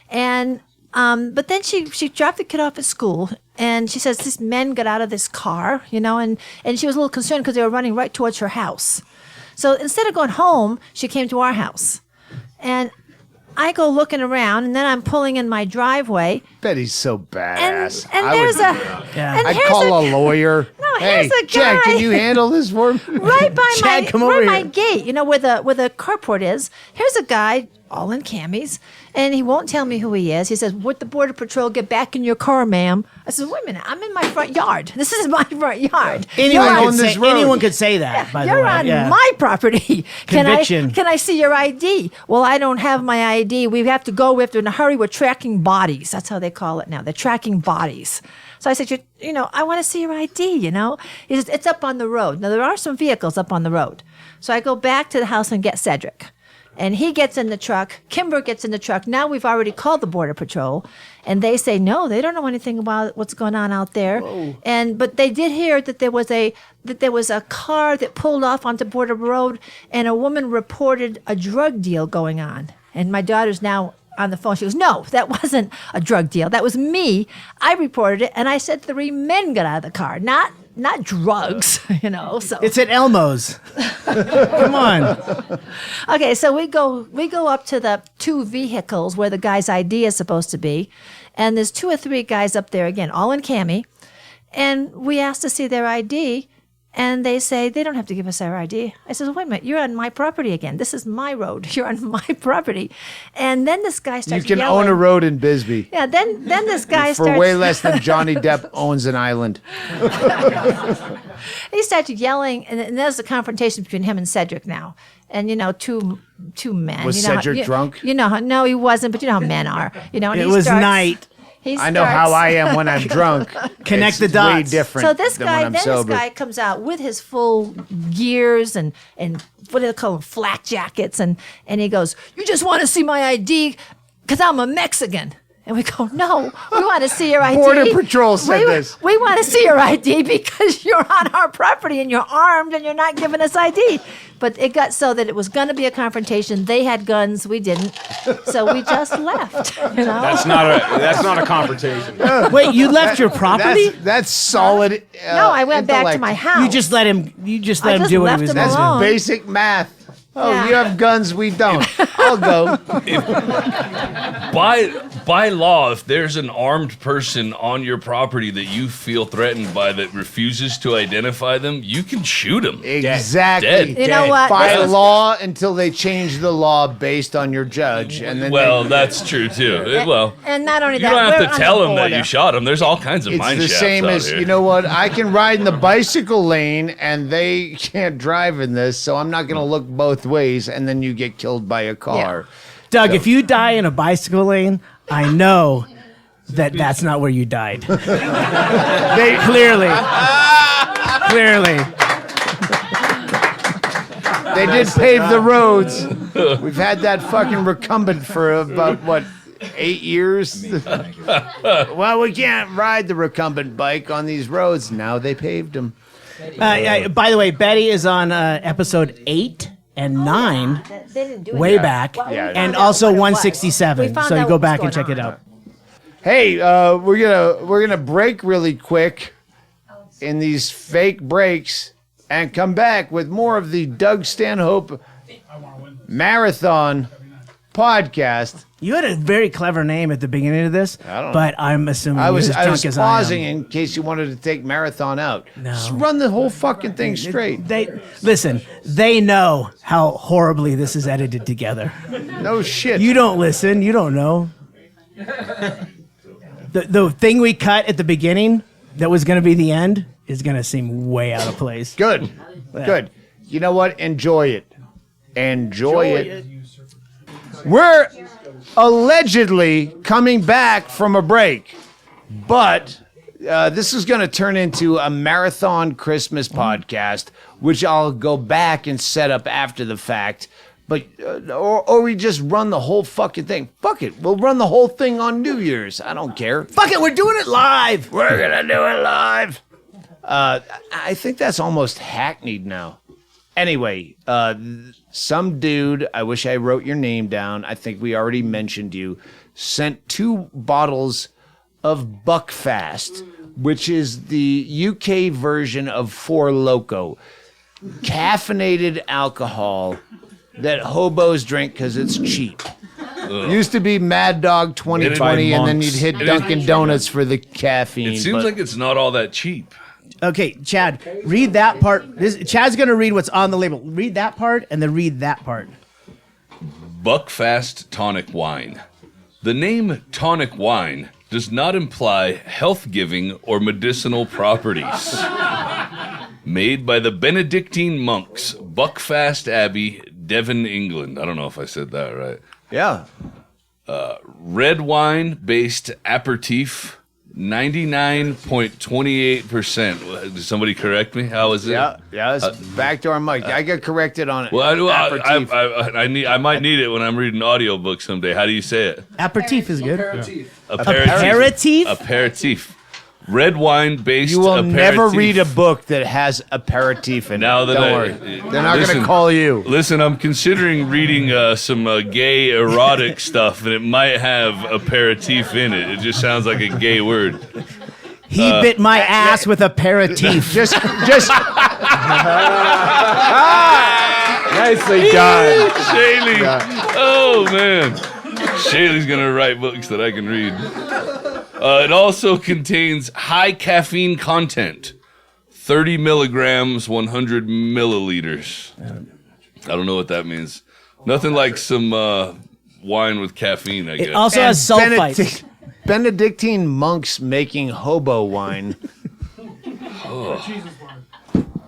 And but then she dropped the kid off at school, and she says these men got out of this car, and she was a little concerned because they were running right towards her house. So instead of going home, she came to our house. And I go looking around, and then I'm pulling in my driveway. Betty's so badass. And I'd call a lawyer. No, hey, here's a guy. Chad, can you handle this for me? Right by Chad, come over my here. gate, where the carport is. Here's a guy, all in camis, and he won't tell me who he is. He says, "Would the Border Patrol get back in your car, ma'am?" I said, "Wait a minute, I'm in my front yard. This is my front yard. Anyone could say that, by the way. You're on my property. Conviction. Can I see your ID?" "Well, I don't have my ID. We have to go. We have to in a hurry. We're tracking bodies." That's how they call it now. They're tracking bodies. So I said, I want to see your ID, He says, "It's up on the road." Now, there are some vehicles up on the road. So I go back to the house and get Cedric. And he gets in the truck. Kimber gets in the truck. Now we've already called the Border Patrol. And they say, no, they don't know anything about what's going on out there. But they did hear that there was a car that pulled off onto Border Road, and a woman reported a drug deal going on. And my daughter's now on the phone. She goes, "No, that wasn't a drug deal. That was me. I reported it, and I said 3 men got out of the car, not drugs." So It's at Elmo's. Come on. okay, so we go up to the 2 vehicles where the guy's ID is supposed to be, and there's 2 or 3 guys up there again, all in cami, and we ask to see their ID. And they say, they don't have to give us our ID. I said, "Wait a minute, you're on my property again. This is my road. You're on my property." And then this guy starts yelling. You can own a road in Bisbee. Yeah, then this guy starts. For way less than Johnny Depp owns an island. He starts yelling, and there's a confrontation between him and Cedric now. And, two men. Was Cedric drunk? No, he wasn't, but you know how men are. And It was night. I know how I am when I'm drunk. Connect the It's dots. way different So this than guy, when I'm then sober. this guy comes out with his full gears and what do they call them, flak jackets, and he goes, "You just want to see my ID because I'm a Mexican." And we go, "No, we want to see your ID." Border Patrol said this. We want to see your ID because you're on our property and you're armed and you're not giving us ID. But it got so that it was going to be a confrontation. They had guns, we didn't, so we just left. That's not a confrontation. Wait, you left your property? That's solid. No, I went back to intellect. my house. You just let him just do what he left was him doing. alone. Basic math. Oh, Yeah. you have guns, we don't. I'll go. By law, if there's an armed person on your property that you feel threatened by that refuses to identify them, you can shoot them. Exactly. Dead. You know what? By This is- law until they change the law based on your judge, and then Well, that's true too. Well, And not only you that, don't we're have to on tell the them that border. you shot them. There's all kinds of it's mine the shafts same out as here. you know what? I can ride in the bicycle lane, and they can't drive in this, so I'm not going to look both ways, and then you get killed by a car. Doug, if you die in a bicycle lane, I know that that's not where you died. They clearly. They did pave the roads. We've had that fucking recumbent for about 8 years. Well, we can't ride the recumbent bike on these roads. Now they paved them. By the way, Betty is on episode 8 and 9, They didn't do way it. back, Well, we Yeah. found and out also what it was. 167. We found So you out go what was back and going check it on. out. Hey, we're gonna break really quick in these fake breaks and come back with more of the Doug Stanhope Marathon podcast. You had a very clever name at the beginning of this, I don't know. but I'm assuming I you're was as drunk as I am. pausing in case you wanted to take marathon out. No. Just run the whole fucking thing straight. They know how horribly this is edited together. No shit. You don't listen. You don't know. The thing we cut at the beginning that was going to be the end is going to seem way out of place. Good. Good. You know what? Enjoy it. Enjoy it. We're allegedly coming back from a break, but this is going to turn into a marathon Christmas podcast, which I'll go back and set up after the fact. But or we just run the whole fucking thing. Fuck it, we'll run the whole thing on New Year's. I don't care. Fuck it, we're doing it live. We're gonna do it live. I think that's almost hackneyed now. Anyway, some dude, I wish I wrote your name down. I think we already mentioned you. Sent 2 bottles of Buckfast, which is the UK version of Four Loko, caffeinated alcohol that hobos drink because it's cheap. Used to be Mad Dog 2020, and then you'd hit Dunkin' Donuts for the caffeine. It seems like it's not all that cheap. Okay, Chad, read that part. Chad's going to read what's on the label. Read that part and then read that part. Buckfast tonic wine. The name tonic wine does not imply health-giving or medicinal properties. Made by the Benedictine monks, Buckfast Abbey, Devon, England. I don't know if I said that right. Yeah. Red wine-based aperitif, 99.28%. Did somebody correct me? How is it? Yeah, it's back to our mic. I got corrected on it. Well, I might need it when I'm reading audiobook someday. How do you say it? Aperitif is good. Aperitif. Aperitif. Red wine-based You will aperitif. never read a book that has aperitif in it. Now that Don't worry. They're not going to call you. Listen, I'm considering reading some gay erotic stuff, and it might have aperitif in it. It just sounds like a gay word. He bit my ass with aperitif. Just. Nicely done. Chaille. Oh, man. Chaille's going to write books that I can read. It also contains high caffeine content. 30 milligrams, 100 milliliters. I don't know what that means. Nothing like some wine with caffeine, I guess. It also has sulfites. Benedictine monks making hobo wine.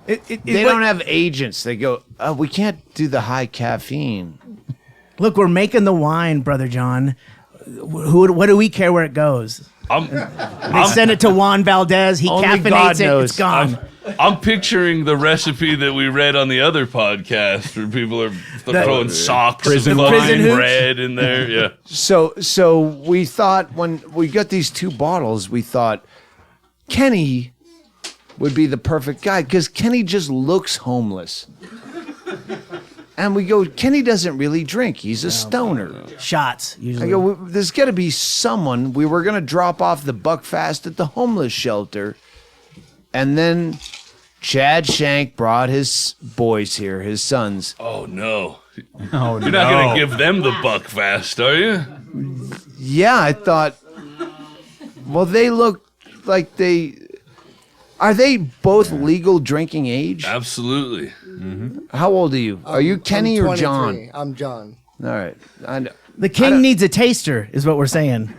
They don't have agents. They go, we can't do the high caffeine. Look, we're making the wine, Brother John. What do we care where it goes? They send it to Juan Valdez. He Only caffeinates God it. knows. It's gone. I'm picturing the recipe that we read on the other podcast where people are throwing socks and prison hoops? bread in there. Yeah. So we thought when we got these 2 bottles, we thought Kenny would be the perfect guy because Kenny just looks homeless. And we go, Kenny doesn't really drink. He's a stoner. Shots, usually. I go, there's got to be someone. We were going to drop off the Buckfast at the homeless shelter. And then Chad Shank brought his boys here, his sons. Oh, no. You're not going to give them the Buckfast, are you? Yeah, I thought, well, they look like are they both legal drinking age? Absolutely. How old are you? Are you Kenny I'm or John? 23. I'm John. All right. I know. The king needs a taster, is what we're saying.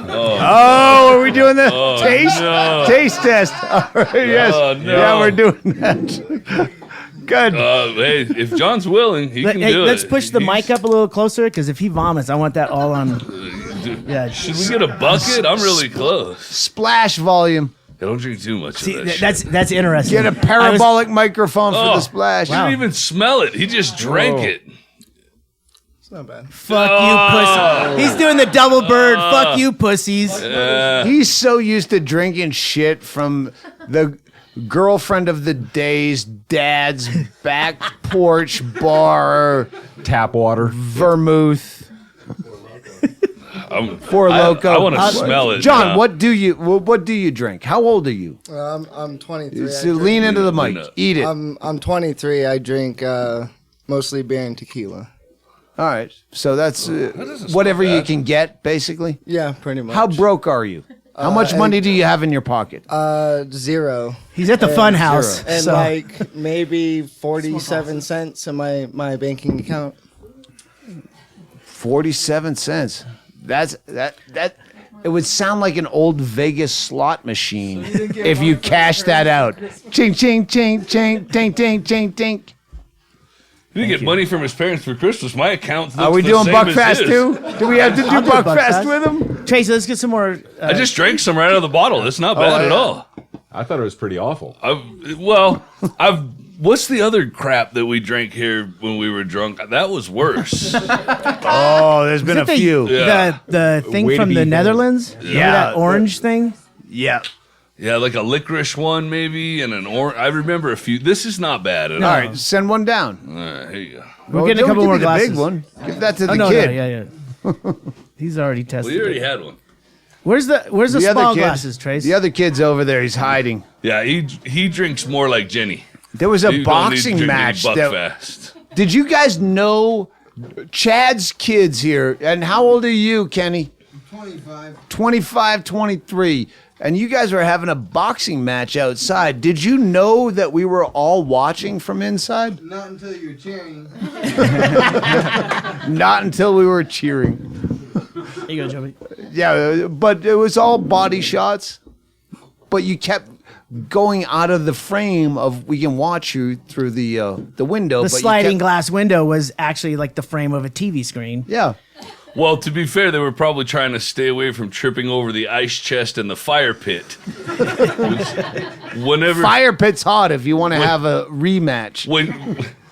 Oh, are we doing the taste? No. Taste test. All right, yes. Oh, no. Yeah, we're doing that. Good. Hey, if John's willing, he can do it. Let's push the mic up a little closer, because if he vomits, I want that all on. Yeah. Should we get a bucket? I'm really close. Splash volume. I don't drink too much See, of that that's interesting. Get a parabolic microphone for the splash. He didn't even smell it. He just drank it. It's not bad. Fuck you, pussy. He's doing the double bird. Fuck you, pussies. He's so used to drinking shit from the girlfriend of the day's dad's back porch bar, Tap water. vermouth. Four I Loko. want to smell it. John, now. what do you drink? How old are you? I'm 23. So lean into the mic. Eat it. I'm 23. I drink mostly beer and tequila. All right. So that's doesn't whatever smell you bad. can get, basically. Yeah, pretty much. How broke are you? How much money do you have in your pocket? 0. He's at the FunHouse. And So. like maybe 47 cents in my banking account. 47 cents. That's that. It would sound like an old Vegas slot machine if you cash that out. Ching, ching, ching, ching, ting, ting, ching, ting. He didn't get money from his parents for Christmas. My account looks Are we the doing same as Buckfast his. too? Do we have to do I'll do Buckfast Buckfast. with him? Tracy, let's get some more. I just drank some right out of the bottle. It's not bad at all. I thought it was pretty awful. I've What's the other crap that we drank here when we were drunk? That was worse. Oh, there's been a few. Yeah. The thing Way to from be the bold. Netherlands? Remember that orange thing? Yeah. Yeah, like a licorice one maybe, and an orange. I remember a few. This is not bad at all. All right, send one down. All right, here you go. We're getting a couple give more me the glasses. big one. Give that to the No, kid. yeah. He's already tested. Well, you already it. had one. Where's the The small other kid, glasses, Trace? The other kid's over there. He's hiding. Yeah, he drinks more like Jenny. There was a You don't need to boxing drink any match. That, Buckfast. did you guys know Chad's kids here? And how old are you, Kenny? 25, 23. And you guys were having a boxing match outside. Did you know that we were all watching from inside? Not until you're cheering. Not until we were cheering. There you go, Joby. Yeah, but it was all body shots. But you kept going out of the frame of we can watch you through the window. The but you sliding kept- glass window was actually like the frame of a TV screen. Yeah. Well, to be fair, they were probably trying to stay away from tripping over the ice chest and the fire pit. Whenever Fire pit's hot if you want to have a rematch.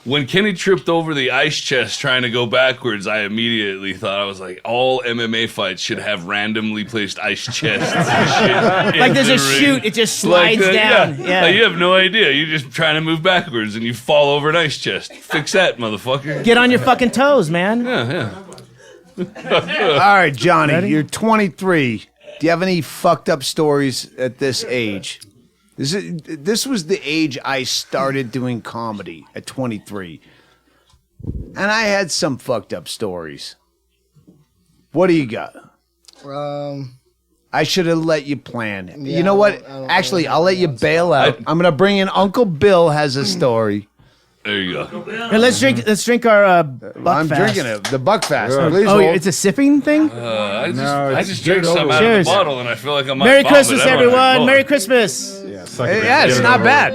when Kenny tripped over the ice chest trying to go backwards, I immediately thought, I was like, all MMA fights should have randomly placed ice chests. And shit Like in there's the a ring. chute, it just slides Like that, down. Yeah. Yeah. Like, you have no idea. You're just trying to move backwards and you fall over an ice chest. Fix that, motherfucker. Get on your fucking toes, man. Yeah. All right, Johnny, Ready? you're 23. Do you have any fucked up stories at this age? This was the age I started doing comedy at 23. And I had some fucked up stories. What do you got? I should have let you plan. Yeah, You know what? I don't Actually, I'll let you bail out. I'm going to bring in Uncle Bill has a story. There you go. Here, let's drink our Buckfast. I'm drinking it. The Buckfast. Please Oh, hold. it's a sipping thing? I just drank some out of Cheers. the bottle and I feel like I might Merry vomit. Christmas, I don't everyone. know. Merry Christmas. Yeah, it's not bad.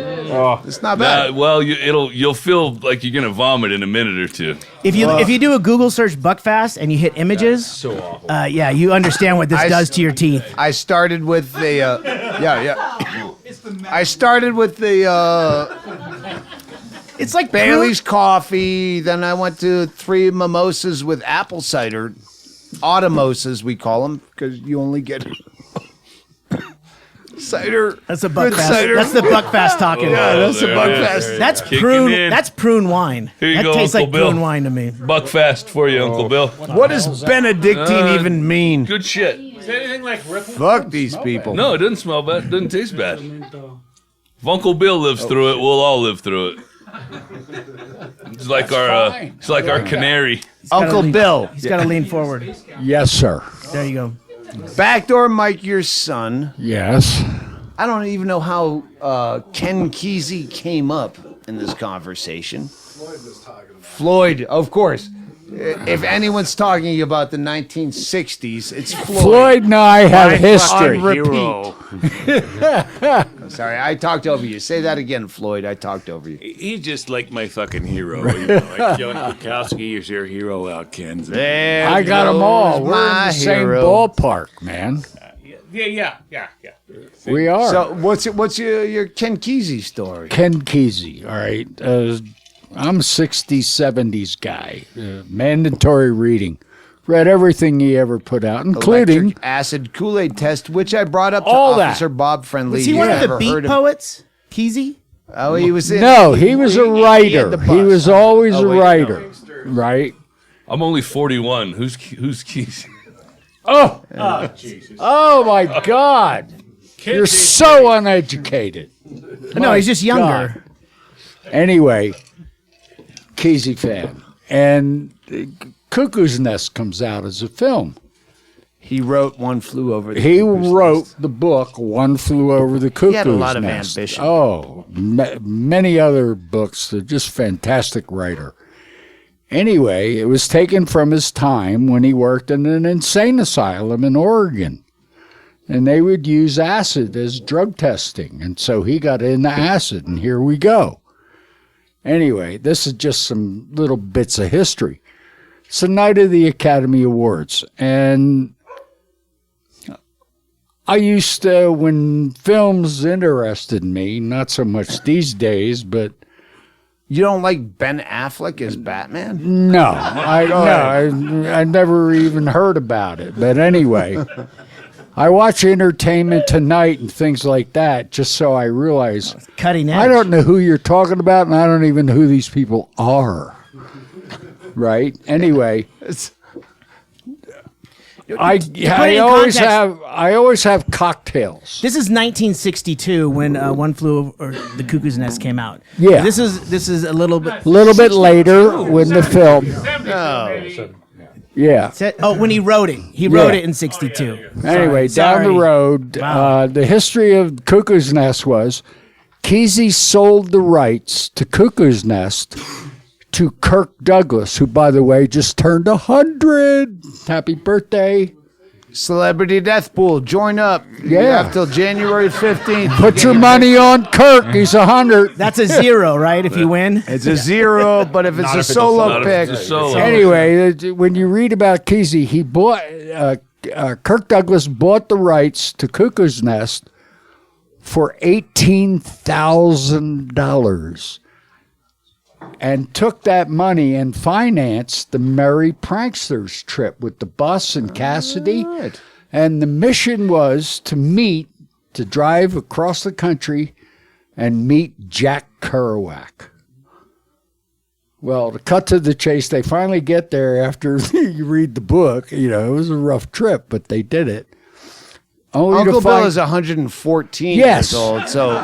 It's not bad. Well, you'll feel like you're gonna vomit in a minute or two. If you do a Google search Buckfast and you hit images, So awful. yeah, you understand what this does to your teeth. I started with the I started with the It's like Bailey's coffee. Then I went to 3 mimosas with apple cider, automosas we call them, because you only get cider. That's a good Buckfast. cider. That's the Buckfast talking. Yeah, that's the there it is. Buckfast. That's Kicking prune. in. That's prune wine. Here you that go, tastes Uncle like Bill. prune wine to me. Buckfast for you, Uncle Bill. What does Benedictine even mean? Good shit. Is that anything like Ripple? Fuck these people. No, it doesn't smell bad. It doesn't taste bad. If Uncle Bill lives through it, we'll all live through it. It's like our canary. Uncle Bill. He's got to lean forward. Yes, sir. There you go. Backdoor Mike, your son. Yes. I don't even know how Ken Kesey came up in this conversation. Floyd, of course. If anyone's talking about the 1960s, it's Floyd. Floyd and I have history. On repeat. Sorry, I talked over you. Say that again, Floyd. I talked over you. He's just like my fucking hero. You know, like Johnny Bukowski is your hero out, Ken. There I got them all. goes We're in my the same hero. ballpark, man. Yeah. We are. So what's your Ken Kesey story? Ken Kesey, all right. I'm a 60s, 70s guy. Mandatory reading. Read everything he ever put out, including Electric acid Kool-Aid test, which I brought up to All that. Officer Bob Friendly. Was he one of the Never beat heard of- poets? Kesey? Oh, he was in. No, he was a had writer. the He bus. was always Oh, a wait, no. writer, right? I'm only 41. Who's Keys? Oh, Jesus. oh my God! You're so uneducated. No, he's just younger. God. Anyway, Kesey fan, and Cuckoo's Nest comes out as a film. He wrote One Flew Over the He Cuckoo's wrote Nest. the book One Flew Over the Cuckoo's had a lot of Nest. ambition. Oh, many other books. They're just fantastic writer. Anyway, it was taken from his time when he worked in an insane asylum in Oregon. And they would use acid as drug testing. And so he got into acid, and here we go. Anyway, this is just some little bits of history. It's the night of the Academy Awards. And I used to, when films interested me, not so much these days, but You don't like Ben Affleck as Batman? No, I never even heard about it. But anyway, I watch Entertainment Tonight and things like that just so I realize Cutting edge. I don't know who you're talking about, and I don't even know who these people are. Right? Anyway, I always have cocktails. This is 1962 when One Flew Over the Cuckoo's Nest came out. Yeah. This is a little bit later when the film. Yeah. When he wrote it. He wrote it in 62. Anyway, down the road, the history of Cuckoo's Nest was Kesey sold the rights to Cuckoo's Nest to Kirk Douglas, who, by the way, just turned 100. Happy birthday. Celebrity Death Pool. Join up. You have till January 15th. Put your money on Kirk. He's 100. That's a 0, right, if you win? It's a 0, but if it's a solo pick. Anyway, when you read about Kesey, he bought Kirk Douglas bought the rights to Cuckoo's Nest for $18,000 and took that money and financed the Merry Pranksters trip with the bus and Cassidy. Right. And the mission was to drive across the country and meet Jack Kerouac. Well, to cut to the chase, they finally get there after you read the book. You know, it was a rough trip, but they did it. Uncle Bill is 114 years old, so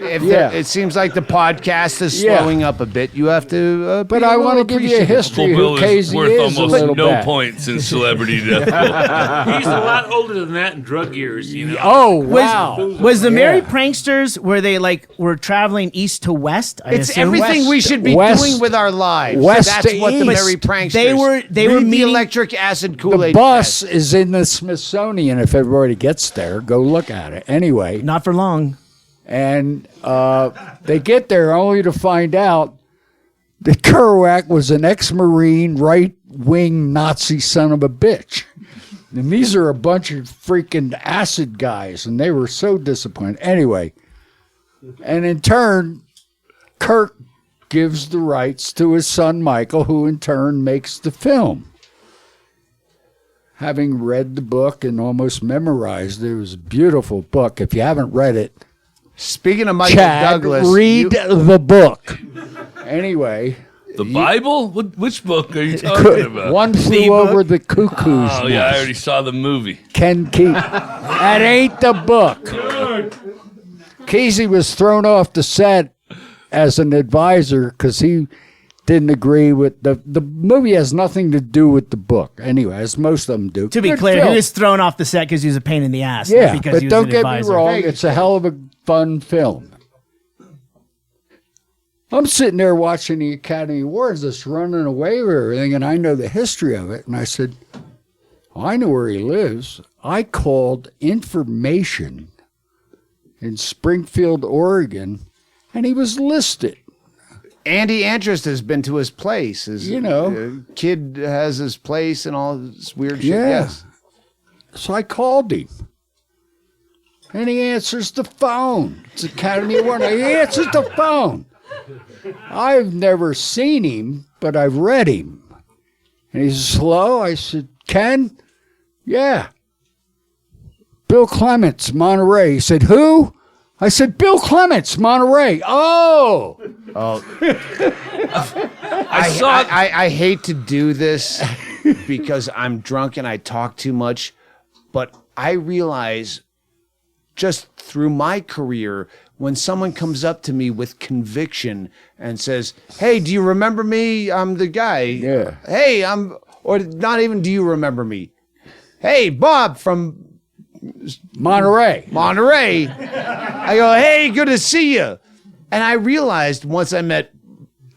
it seems like the podcast is slowing up a bit. You have to. But I want to give you a history Uncle who Bill Kesey worth is almost a little no bit. points in Celebrity Death Pool. He's a lot older than that in drug years, you know. Oh, wow. Was the Merry Pranksters where they were traveling east to west? It's everything we should be doing with our lives. That's what the Merry Pranksters. They were meeting the electric acid Kool-Aid. The bus is in the Smithsonian. If everybody gets there, go look at it. Anyway. Not for long. And they get there only to find out that Kerouac was an ex-Marine, right-wing Nazi son of a bitch. And these are a bunch of freaking acid guys, and they were so disappointed. Anyway, and in turn, Kirk gives the rights to his son Michael, who in turn makes the film. Having read the book and almost memorized it, was a beautiful book. If you haven't read it, speaking of Michael Chad, Douglas, read the book. Anyway. The Bible? Which book are you talking about? One Flew Over the Cuckoo's Oh, yeah, I already saw the movie. Ken Kesey. That ain't the book. Kesey was thrown off the set as an advisor because he didn't agree with the movie. Has nothing to do with the book anyway, as most of them do. To be clear, he was thrown off the set because he was a pain in the ass. Yeah, not because but he was don't an get advisor. me wrong, it's a hell of a fun film. I'm sitting there watching the Academy Awards, just running away with everything, and I know the history of it. And I said, I know where he lives. I called information in Springfield, Oregon, and he was listed. Andy Antrist has been to his place. His kid has his place and all this weird shit. Yeah. Yes. So I called him. And he answers the phone. It's Academy Award. He answers the phone. I've never seen him, but I've read him. And he says, hello? I said, Ken? Yeah. Bill Clements, Monterey. He said, who? I said, Bill Clements, Monterey. Oh. I hate to do this because I'm drunk and I talk too much, but I realize just through my career, when someone comes up to me with conviction and says, hey, do you remember me? I'm the guy. Yeah. Hey, or not even do you remember me? Hey, Bob from Monterey. I go, hey, good to see you. And I realized once I met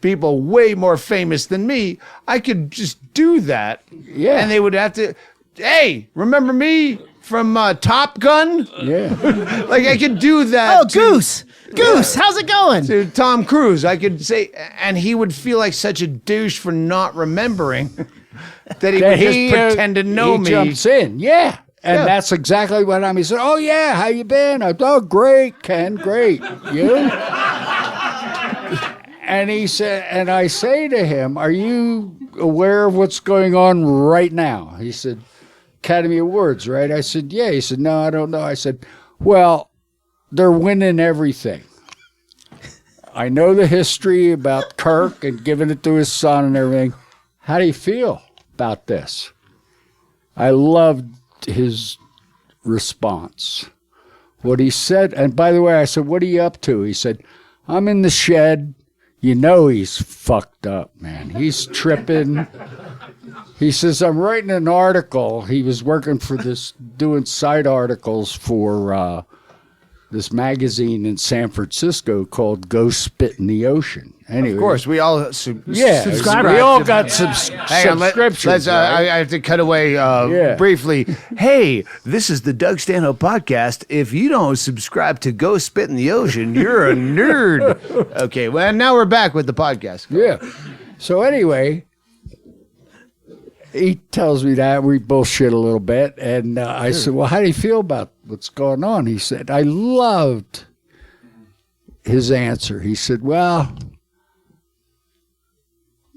people way more famous than me, I could just do that. Yeah. And they would have to, hey, remember me from Top Gun? Yeah. Like I could do that. Oh, Goose, how's it going? To Tom Cruise. I could say, and he would feel like such a douche for not remembering that he would just pretend to know me. He jumps in, yeah. And that's exactly what He said, oh, yeah, how you been? Oh, great, Ken, great. You? And he said, and I say to him, "Are you aware of what's going on right now?" He said, "Academy Awards, right?" I said, "Yeah." He said, "No, I don't know." I said, "Well, they're winning everything. I know the history about Kirk and giving it to his son and everything. How do you feel about this?" I loved his response. What he said, and by the way, I said, "What are you up to?" He said, "I'm in the shed." You know he's fucked up, man. He's tripping. He says, "I'm writing an article." He was working for this, doing side articles for this magazine in San Francisco called Go Spit in the Ocean. Anyway, Of course, we all subscribe. We all got subscriptions. I have to cut away briefly. Hey, this is the Doug Stanhope podcast. If you don't subscribe to Go Spit in the Ocean, you're a nerd. Okay, well, now we're back with the podcast. Yeah. So anyway, he tells me that. We bullshit a little bit. And I said, "Well, how do you feel about what's going on?" He said, I loved his answer. He said, "Well,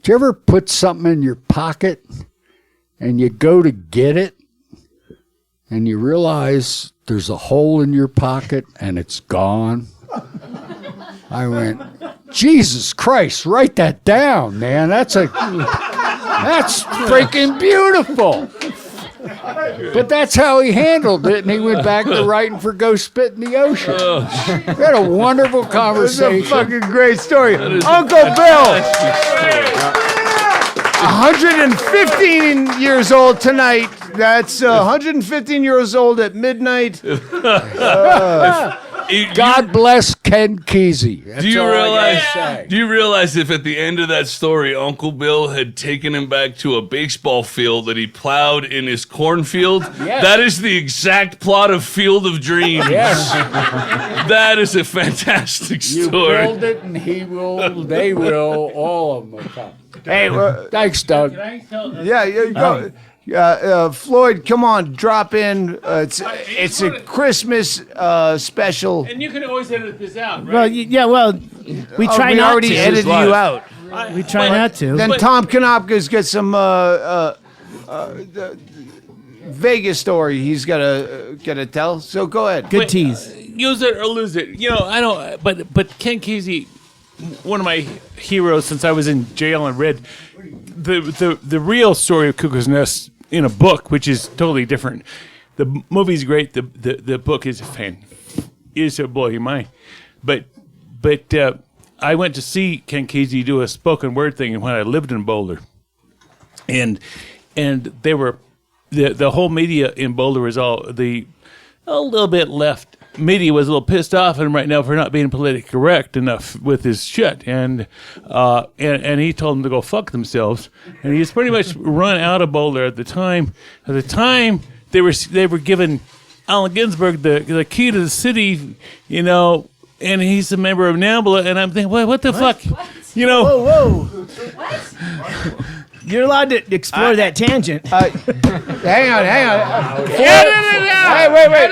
do you ever put something in your pocket and you go to get it and you realize there's a hole in your pocket and it's gone?" I went, "Jesus Christ, write that down, man. That's freaking beautiful." But that's how he handled it, and he went back to writing for Go Spit in the Ocean. We had a wonderful conversation. It's a fucking great story. Uncle Bill, 115 years old tonight. That's 115 years old at midnight. God bless Ken Kesey. Do you realize if at the end of that story, Uncle Bill had taken him back to a baseball field that he plowed in his cornfield? Yes. That is the exact plot of Field of Dreams. Yes. That is a fantastic You story. build it, and he will, they will, all of them will come. Hey, thanks, Doug. go. Floyd, come on, drop in. It's a Christmas special. And you can always edit this out, right? Well, we try we not already to. edited you out. We try not to. Then Tom Konopka's got some Vegas story he's gotta tell. So go ahead. Good tease. Use it or lose it. You know, I don't. But Ken Kesey, one of my heroes since I was in jail and read the real story of Cuckoo's Nest in a book, which is totally different. The movie's great. The book is to blow your mind. But I went to see Ken Kesey do a spoken word thing when I lived in Boulder, and they were the whole media in Boulder was a little bit left. Media was a little pissed off at him right now for not being politically correct enough with his shit, and he told them to go fuck themselves, and he was pretty much run out of Boulder at the time. At the time, they were giving Allen Ginsberg the key to the city, you know, and he's a member of NAMBLA, and I'm thinking, what the fuck, you know? Whoa. What? You're allowed to explore that tangent. Hang on. Wait.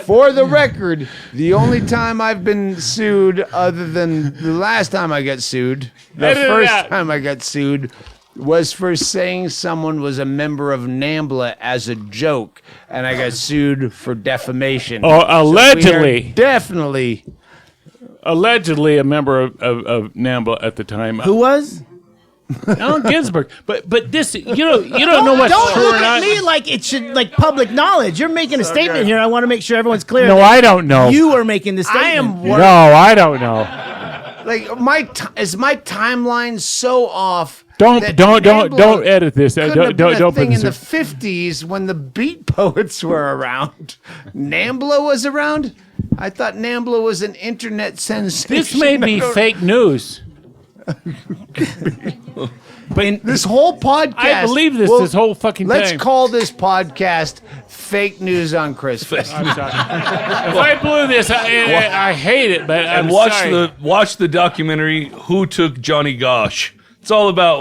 For the record, the only time I've been sued, other than the last time I got sued, the first time I got sued, was for saying someone was a member of NAMBLA as a joke, and I got sued for defamation. Oh, allegedly. Definitely. Allegedly a member of NAMBLA at the time. Who was? Allen Ginsberg, but this you don't know what's Don't true look or not. at me like it should public knowledge. You're making a statement here. I want to make sure everyone's clear. No, I don't know. You are making the statement. No, I don't know. Like is my timeline so off? Don't edit this. Don't Don't put thing in this. the 50s when the Beat Poets were around. NAMBLA was around. I thought NAMBLA was an internet sensation. This may be fake news. But this whole podcast, I believe this whole fucking let's time. call this podcast "Fake News on Christmas." I'm sorry. If I blew this, I hate it, but I'm watch the documentary "Who Took Johnny Gosh." It's all about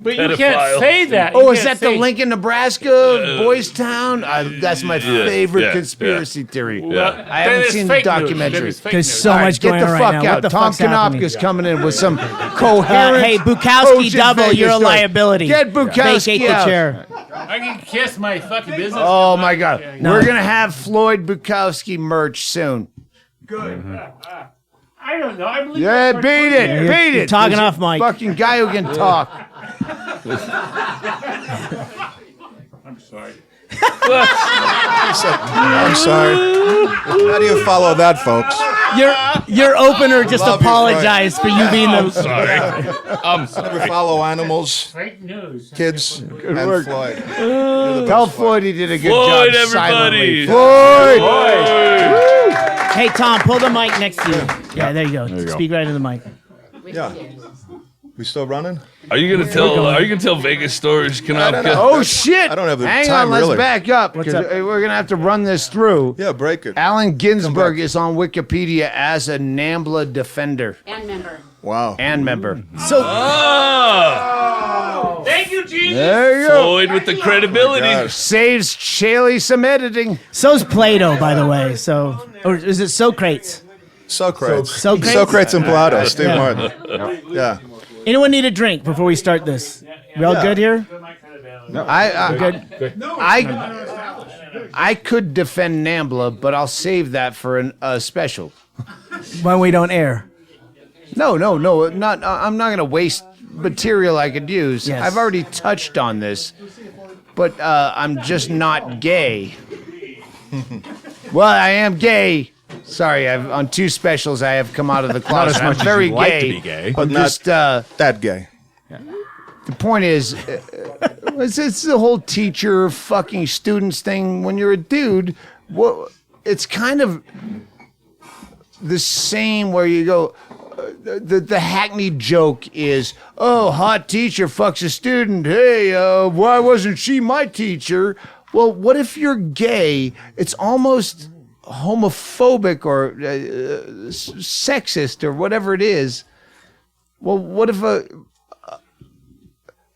But you can't say that. Oh, You is can't that the say- Lincoln, Nebraska, Boys Town? Boys Town, Nebraska, Boys Town? That's my favorite conspiracy theory. I then haven't it's seen the fake news. documentary. Then it's fake There's news. so All right, much get going the on fuck right now. out. What the Tom fuck's happening? Konopka's coming in with some coherent. Hey, Bukowski cogent double, Vegas you're a story. liability. Get Bukowski Vacate the out. chair. I can kiss my fucking business. Oh my God, No. we're gonna have Floyd Bukowski merch soon. Good. I don't know. I believe Yeah, that's beat it, you're- beat you're it. talking There's off a mic. Fucking guy who can talk. I'm sorry. I'm sorry. How do you follow that, folks? Your opener just Love you, apologized for you being I'm the. sorry. I'm sorry. Never follow animals, Fake news. kids, and work. Floyd. Tell Floyd he did a good Floyd, job. everybody. Silently. Floyd. Hey Tom, pull the mic next to you. Yeah, there you go. Speak right into the mic. Yeah. We still running? Are you gonna tell? Are you gonna tell Vegas stories, Konopka? Oh shit! I don't have the Hang time, on, let's really. back up because up? we're gonna have to run this through. Yeah, break it. Allen Ginsberg is on Wikipedia as a NAMBLA defender And member. Wow. and member. Thank you, Jesus. There you go. Floyd with the credibility. Gosh. Saves Chaille some editing. So's Plato, by the way. So, or is it Socrates? Socrates. Socrates? Socrates and Plato. Steve Martin. Yeah. Anyone need a drink before we start this? We all good here? I could defend NAMBLA, but I'll save that for a special. When we don't air. No, not. I'm not gonna waste material I could use. Yes. I've already touched on this, but I'm just not gay. Well, I am gay. Sorry, on 2 specials I have come out of the closet. as much I'm as very you'd like gay, to be gay. but Not just that gay. the point is, it's the whole teacher fucking students thing. When you're a dude, it's kind of the same where you go. The hackneyed joke is, oh, hot teacher fucks a student. Hey, why wasn't she my teacher? Well, what if you're gay? It's almost homophobic or sexist or whatever it is. Well, what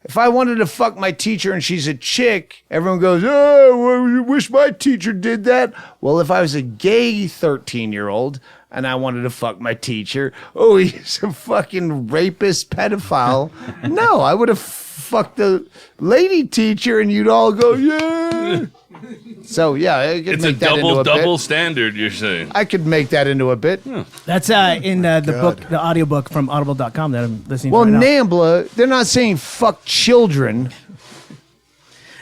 if I wanted to fuck my teacher and she's a chick, everyone goes, oh, well, you wish my teacher did that. Well, if I was a gay 13-year-old and I wanted to fuck my teacher, oh, he's a fucking rapist pedophile. No, I would have fucked the lady teacher and you'd all go, yeah. So, yeah, I could It's a make that into a double bit. standard. You're saying. I could make that into a bit. That's in the book, the audiobook from audible.com that I'm listening Well, to right now. NAMBLA, they're not saying fuck children.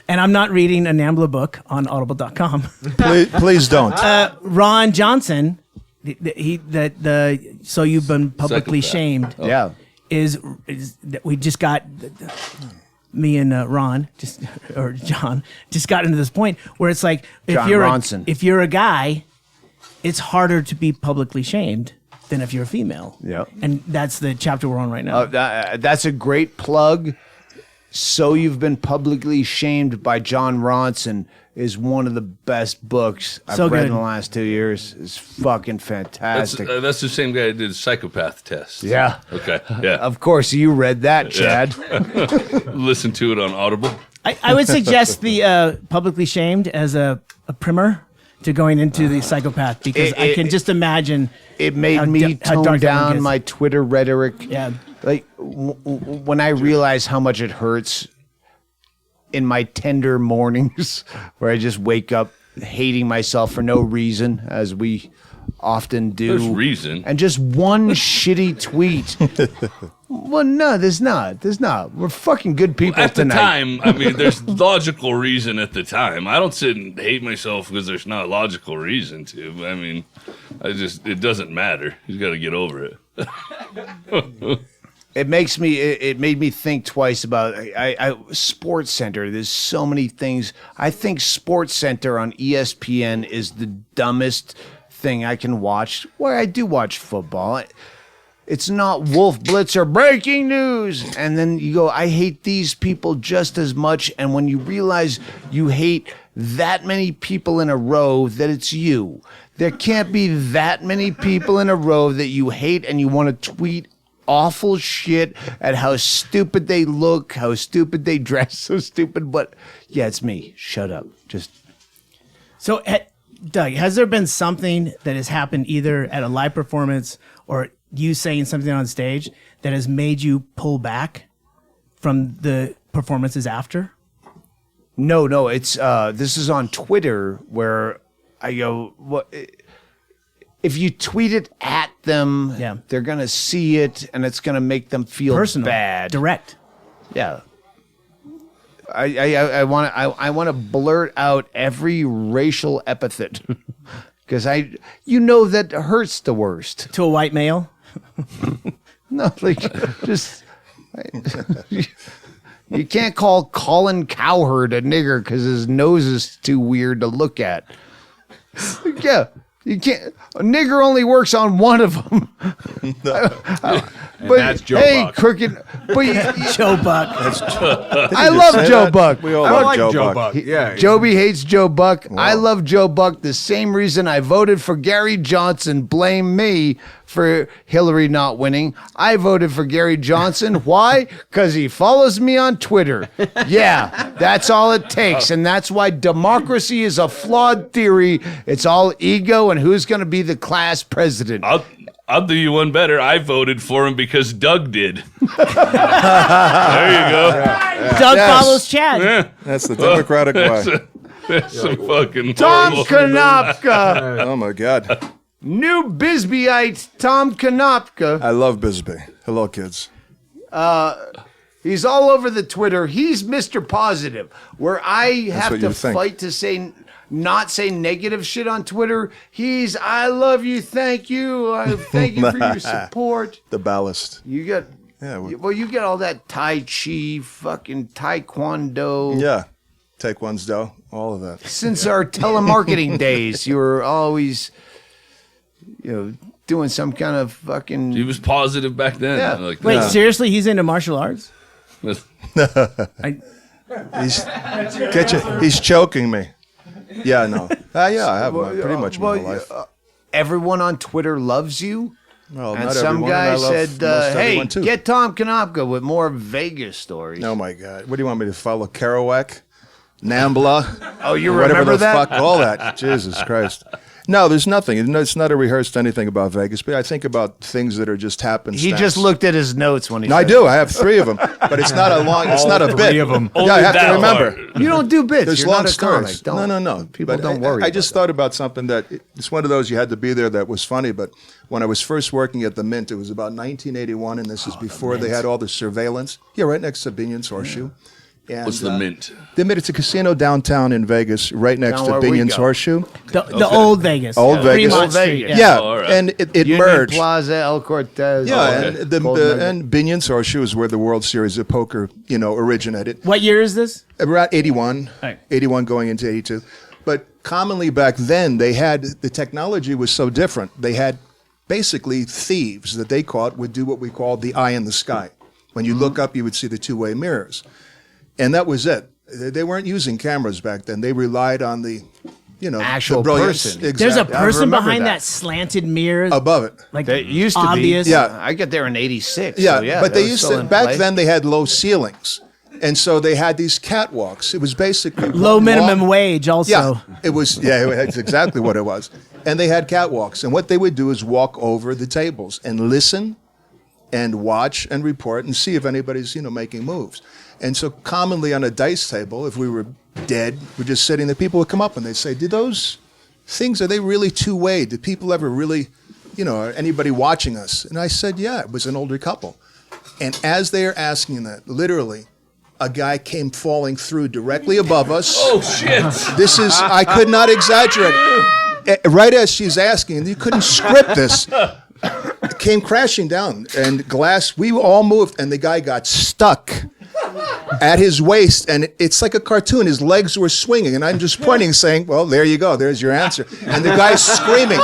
And I'm not reading a NAMBLA book on audible.com. Please don't. Ron Johnson, so you've been publicly shamed. Yeah. Is that we just got me and Ron or John just got into this point where it's like John Ronson. if you're a guy, it's harder to be publicly shamed than if you're a female. Yeah. And that's the chapter we're on right now. That's a great plug. So You've Been Publicly Shamed by John Ronson is one of the best books I've So read good. in the last 2 years. It's fucking fantastic. That's the same guy that did the psychopath test. Yeah. Okay. Yeah. Of course, you read that, Chad. Listen to it on Audible. I would suggest the publicly shamed as a primer to going into the psychopath because I can just imagine It made how me dark that tone one down gets. my Twitter rhetoric. Yeah. Like when I realize how much it hurts in my tender mornings where I just wake up hating myself for no reason, as we often do. There's reason. And just one shitty tweet. Well, no, there's not. We're fucking good people At the tonight. time, I mean, there's logical reason at the time. I don't sit and hate myself because there's not a logical reason to. I mean, it doesn't matter. You got to get over it. It made me think twice about Sports Center. There's so many things. I think Sports Center on ESPN is the dumbest thing I can watch. Where I do watch football. It's not Wolf Blitzer breaking news. And then you go, I hate these people just as much. And when you realize you hate that many people in a row, that it's you. There can't be that many people in a row that you hate and you want to tweet awful shit at how stupid they look, how stupid they dress, so stupid. But yeah, it's me. Shut up. Just So, Doug, has there been something that has happened either at a live performance or you saying something on stage that has made you pull back from the performances after? no. It's this is on Twitter where I go, what? If you tweet it at them, they're gonna see it, and it's gonna make them feel Personal, bad. direct. Yeah. I want to blurt out every racial epithet because that hurts the worst. To a white male? No, like just you can't call Colin Cowherd a nigger because his nose is too weird to look at. Yeah. You can't. A nigger only works on one of them. But that's Joe hey, Buck. crooked. But Joe Buck. I love Joe Buck. We all I love like Joe Joe Buck. Buck. Yeah. Joby hates Joe Buck. I love Joe Buck. The same reason I voted for Gary Johnson. Blame me for Hillary not winning. I voted for Gary Johnson. Why? Because he follows me on Twitter. Yeah, that's all it takes. And that's why democracy is a flawed theory. It's all ego and who's going to be the class president. I'll do you one better. I voted for him because Doug did. There you go. Doug follows Chad. Yeah. That's the Democratic way. That's some fucking Tom horrible- Konopka. Oh my God. New Bisbeeite Tom Konopka. I love Bisbee. Hello, kids. He's all over the Twitter. He's Mr. Positive. Where I have what to you think. fight to not say negative shit on Twitter. He's I love you, thank you. I thank you for your support. The ballast. You got you get all that Tai Chi, fucking Taekwondo. Yeah. Taekwondo, all of that. Since our telemarketing days, you were always doing some kind of fucking. He was positive back then. Yeah. Like, Wait, seriously? He's into martial arts? He's choking me. Yeah, no. I have pretty much my whole life. Everyone on Twitter loves you. Well, And not some everyone, guy and I love said, most hey, everyone, too. get Tom Konopka with more Vegas stories. Oh my God! What do you want me to follow? Kerouac, Nambla? Oh, you whatever remember the that? fuck, all that. Jesus Christ! No, there's nothing. It's not a rehearsed anything about Vegas, but I think about things that are just happenstance. He just looked at his notes when he. No, I said do. it. I have 3 of them, but it's not a long. It's not a bit. 3 of them. Yeah, I have to remember. You don't do bits. There's You're long not a stories. comic. Don't, No. People But don't worry. I just thought about something that it's one of those you had to be there that was funny. But when I was first working at the Mint, it was about 1981, and this is before they had all the surveillance. Yeah, right next to Binion's Horseshoe. And, What's the Mint? The Mint, it's a casino downtown in Vegas, right next Down to where we Binion's go. Horseshoe. The old Vegas. Old Vegas. Fremont Old Street, Vegas. Yeah, Oh, all right. and it Union merged. Plaza, El Cortez. Yeah, okay. and Binion's Horseshoe is where the World Series of Poker, originated. What year is this? About 81, Right. 81 going into 82. But commonly back then, the technology was so different. They had basically thieves that they caught would do what we called the eye in the sky. When you look up, you would see the 2-way mirrors. And that was it. They weren't using cameras back then. They relied on the, Actual the brilliance. person. Exactly. There's a I person remember behind that. that slanted mirror. Above it. Like That used to obvious. be. Yeah. I got there in '86. Yeah, so yeah but that they was used still to, in back play. then they had low ceilings. And so they had these catwalks. It was basically Low one minimum long- wage also. Yeah, that's exactly what it was. And they had catwalks. And what they would do is walk over the tables and listen and watch and report and see if anybody's, making moves. And so commonly on a dice table, if we were dead, we're just sitting there, people would come up and they'd say, do those things, are they really 2-way? Did people ever really, are anybody watching us? And I said, yeah, it was an older couple. And as they are asking that, literally, a guy came falling through directly above us. Oh, shit. I could not exaggerate. Right as she's asking, you couldn't script this. It came crashing down, and glass, we all moved, and the guy got stuck at his waist, and it's like a cartoon. His legs were swinging, and I'm just pointing, saying, "Well, there you go. There's your answer." And the guy's screaming.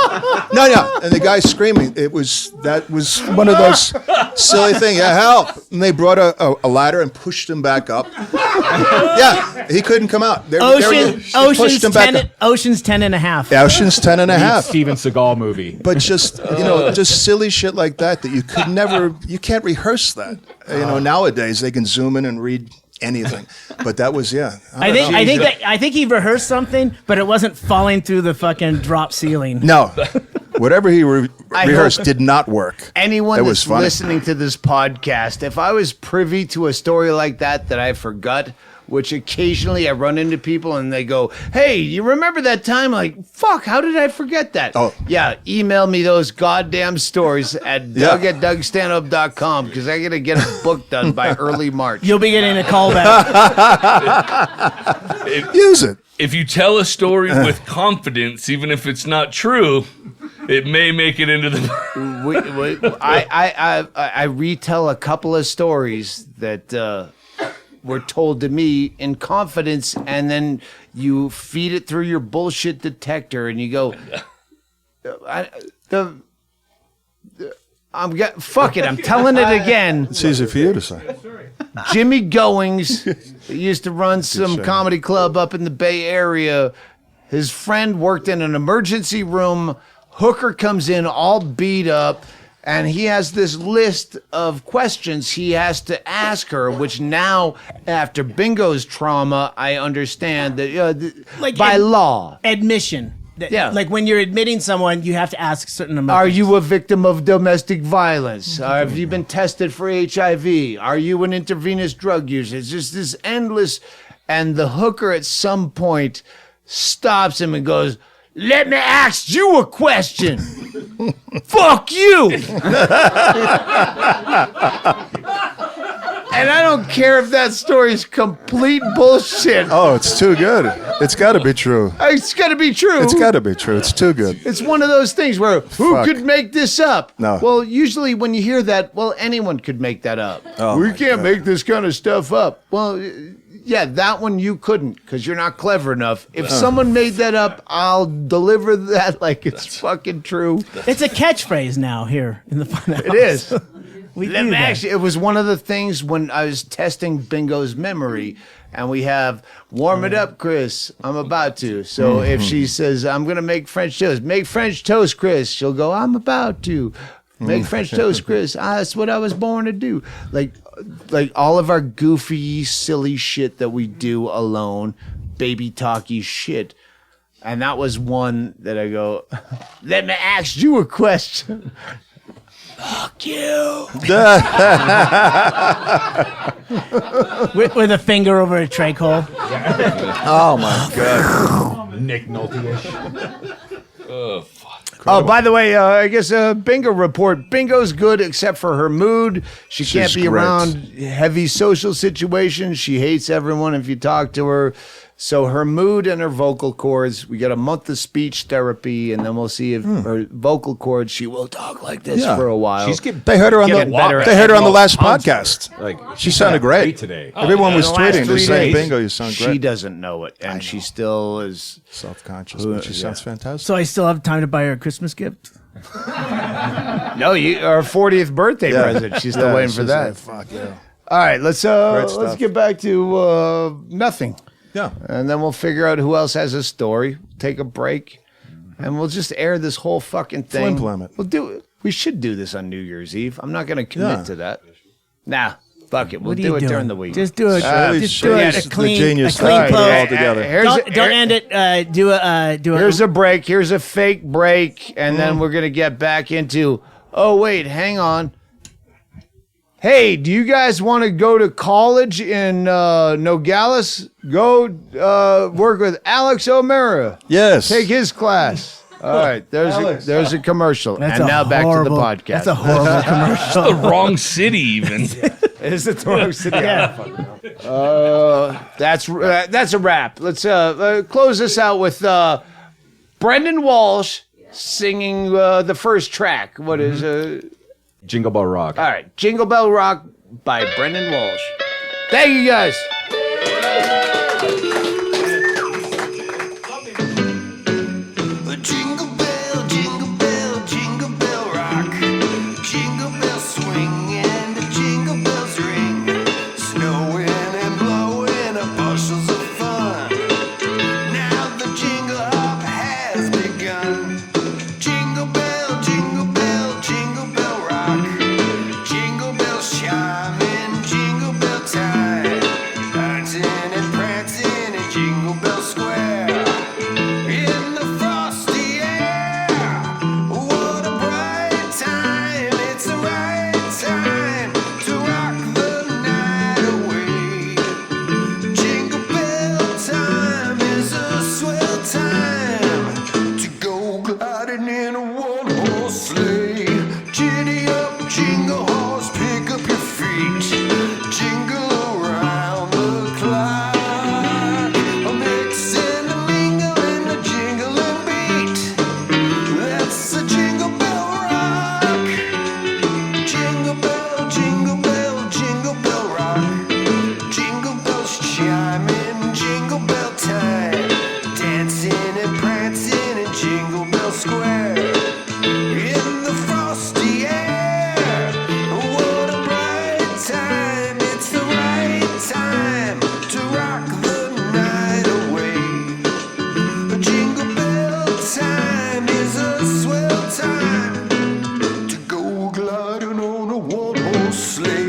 No. And the guy's screaming. That was one of those silly things. Yeah, help! And they brought a ladder and pushed him back up. Yeah, he couldn't come out. Ocean's 10 and a half. Ocean's 10 and a half. Steven Seagal movie. But just just silly shit like that you could never, you can't rehearse that. Nowadays they can zoom in and read anything. But that was I think he rehearsed something, but it wasn't falling through the fucking drop ceiling. No. Whatever he rehearsed did not work. Anyone that's listening to this podcast, if I was privy to a story like that I forgot, which occasionally I run into people and they go, "Hey, you remember that time?" Like, fuck, how did I forget that? Oh. Yeah, email me those goddamn stories at doug@dougstanhope.com because I got to get a book done by early March. You'll be getting a call back. Use it. If you tell a story with confidence, even if it's not true, it may make it into the... I retell a couple of stories that... were told to me in confidence, and then you feed it through your bullshit detector, and you go, fuck it, I'm telling it again. It's easy for you to say. Jimmy Goings used to run some comedy club up in the Bay Area. His friend worked in an emergency room. Hooker comes in all beat up. And he has this list of questions he has to ask her, which now, after Bingo's trauma, I understand that by law. Admission. Yeah. Like when you're admitting someone, you have to ask a certain amount. Are you a victim of domestic violence? Have you been tested for HIV? Are you an intravenous drug user? It's just this endless. And the hooker at some point stops him and goes, "Let me ask you a question." Fuck you. And I don't care if that story's complete bullshit. Oh, it's too good. It's got to be true. It's got to be true. It's got to be true. It's too good. It's one of those things where who could make this up? No. Well, usually when you hear that, anyone could make that up. Oh, we can't make this kind of stuff up. Well, yeah, that one you couldn't because you're not clever enough. If someone made that up, I'll deliver that like it's fucking true. It's a catchphrase now here in the FunHouse. It is. Actually, it was one of the things when I was testing Bingo's memory, and we have warm it up, Chris. I'm about to. So if she says, "I'm going to make French toast," make French toast, Chris. She'll go, "I'm about to make French toast, Chris." That's what I was born to do. Like all of our goofy, silly shit that we do alone, baby talky shit. And that was one that I go, "Let me ask you a question." Fuck you. with a finger over a trach hole. Oh my God. Nick Nolte-ish. Oh, fuck. Oh, by the way, I guess Bingo report. Bingo's good except for her mood. She's can't be around heavy social situations. She hates everyone if you talk to her. So her mood and her vocal cords, we got a month of speech therapy, and then we'll see if her vocal cords, she will talk like this for a while. They heard her on the last podcast. She sounded great today. Everyone was tweeting to say, "Bingo, you sound great." She doesn't know it, and she still is self-conscious, but she sounds fantastic. So I still have time to buy her a Christmas gift? No, our 40th birthday present. She's still waiting for that. Fuck yeah. All right, let's get back to nothing. Yeah. And then we'll figure out who else has a story, take a break, and we'll just air this whole fucking thing. Flim-flam it. We should do this on New Year's Eve. I'm not going to commit to that. Nah, fuck it. We'll do it during the week. Just do it. Just do it. A clean close. All together. Don't end it. Do a. Here's a break. Here's a fake break, and then we're going to get back into, oh, wait, hang on. Hey, do you guys want to go to college in Nogales? Go work with Alex O'Mara. Yes. Take his class. All right, there's a commercial. That's and now back to the podcast. That's a horrible commercial. It's the wrong city, even. Is it the wrong city? Yeah. That's a wrap. Let's close this out with Brendon Walsh singing the first track. What is Jingle Bell Rock. All right, Jingle Bell Rock by Brendon Walsh. Thank you, guys. Jingle bell, jingle bell rock. Jingle bell swing and the jingle bells ring. Snowing and blowing up bushels of fun. Now the jingle hop has begun. Jingle bell, jingle bell rock. Jingle bells chiming, jingle bell time. Dancing and prancing in Jingle Bell Square. In the frosty air, what a bright time. It's the right time to rock the night away. Jingle bell time is a swell time to go gliding in a one-horse sleigh. Giddy up, jingle horse, pick up your feet. Jingle around the clock. A mix and a mingle in the jingling beat. That's the Jingle Bell Rock. Jingle bell, jingle bell rock. Jingle bells chiming, jingle bell time. Dancing and prancing in Jingle Bell Square. In the frosty air, what a bright time. It's the right time to rock the night away. Jingle bell time is a swell time to go gliding on a one-horse sleigh.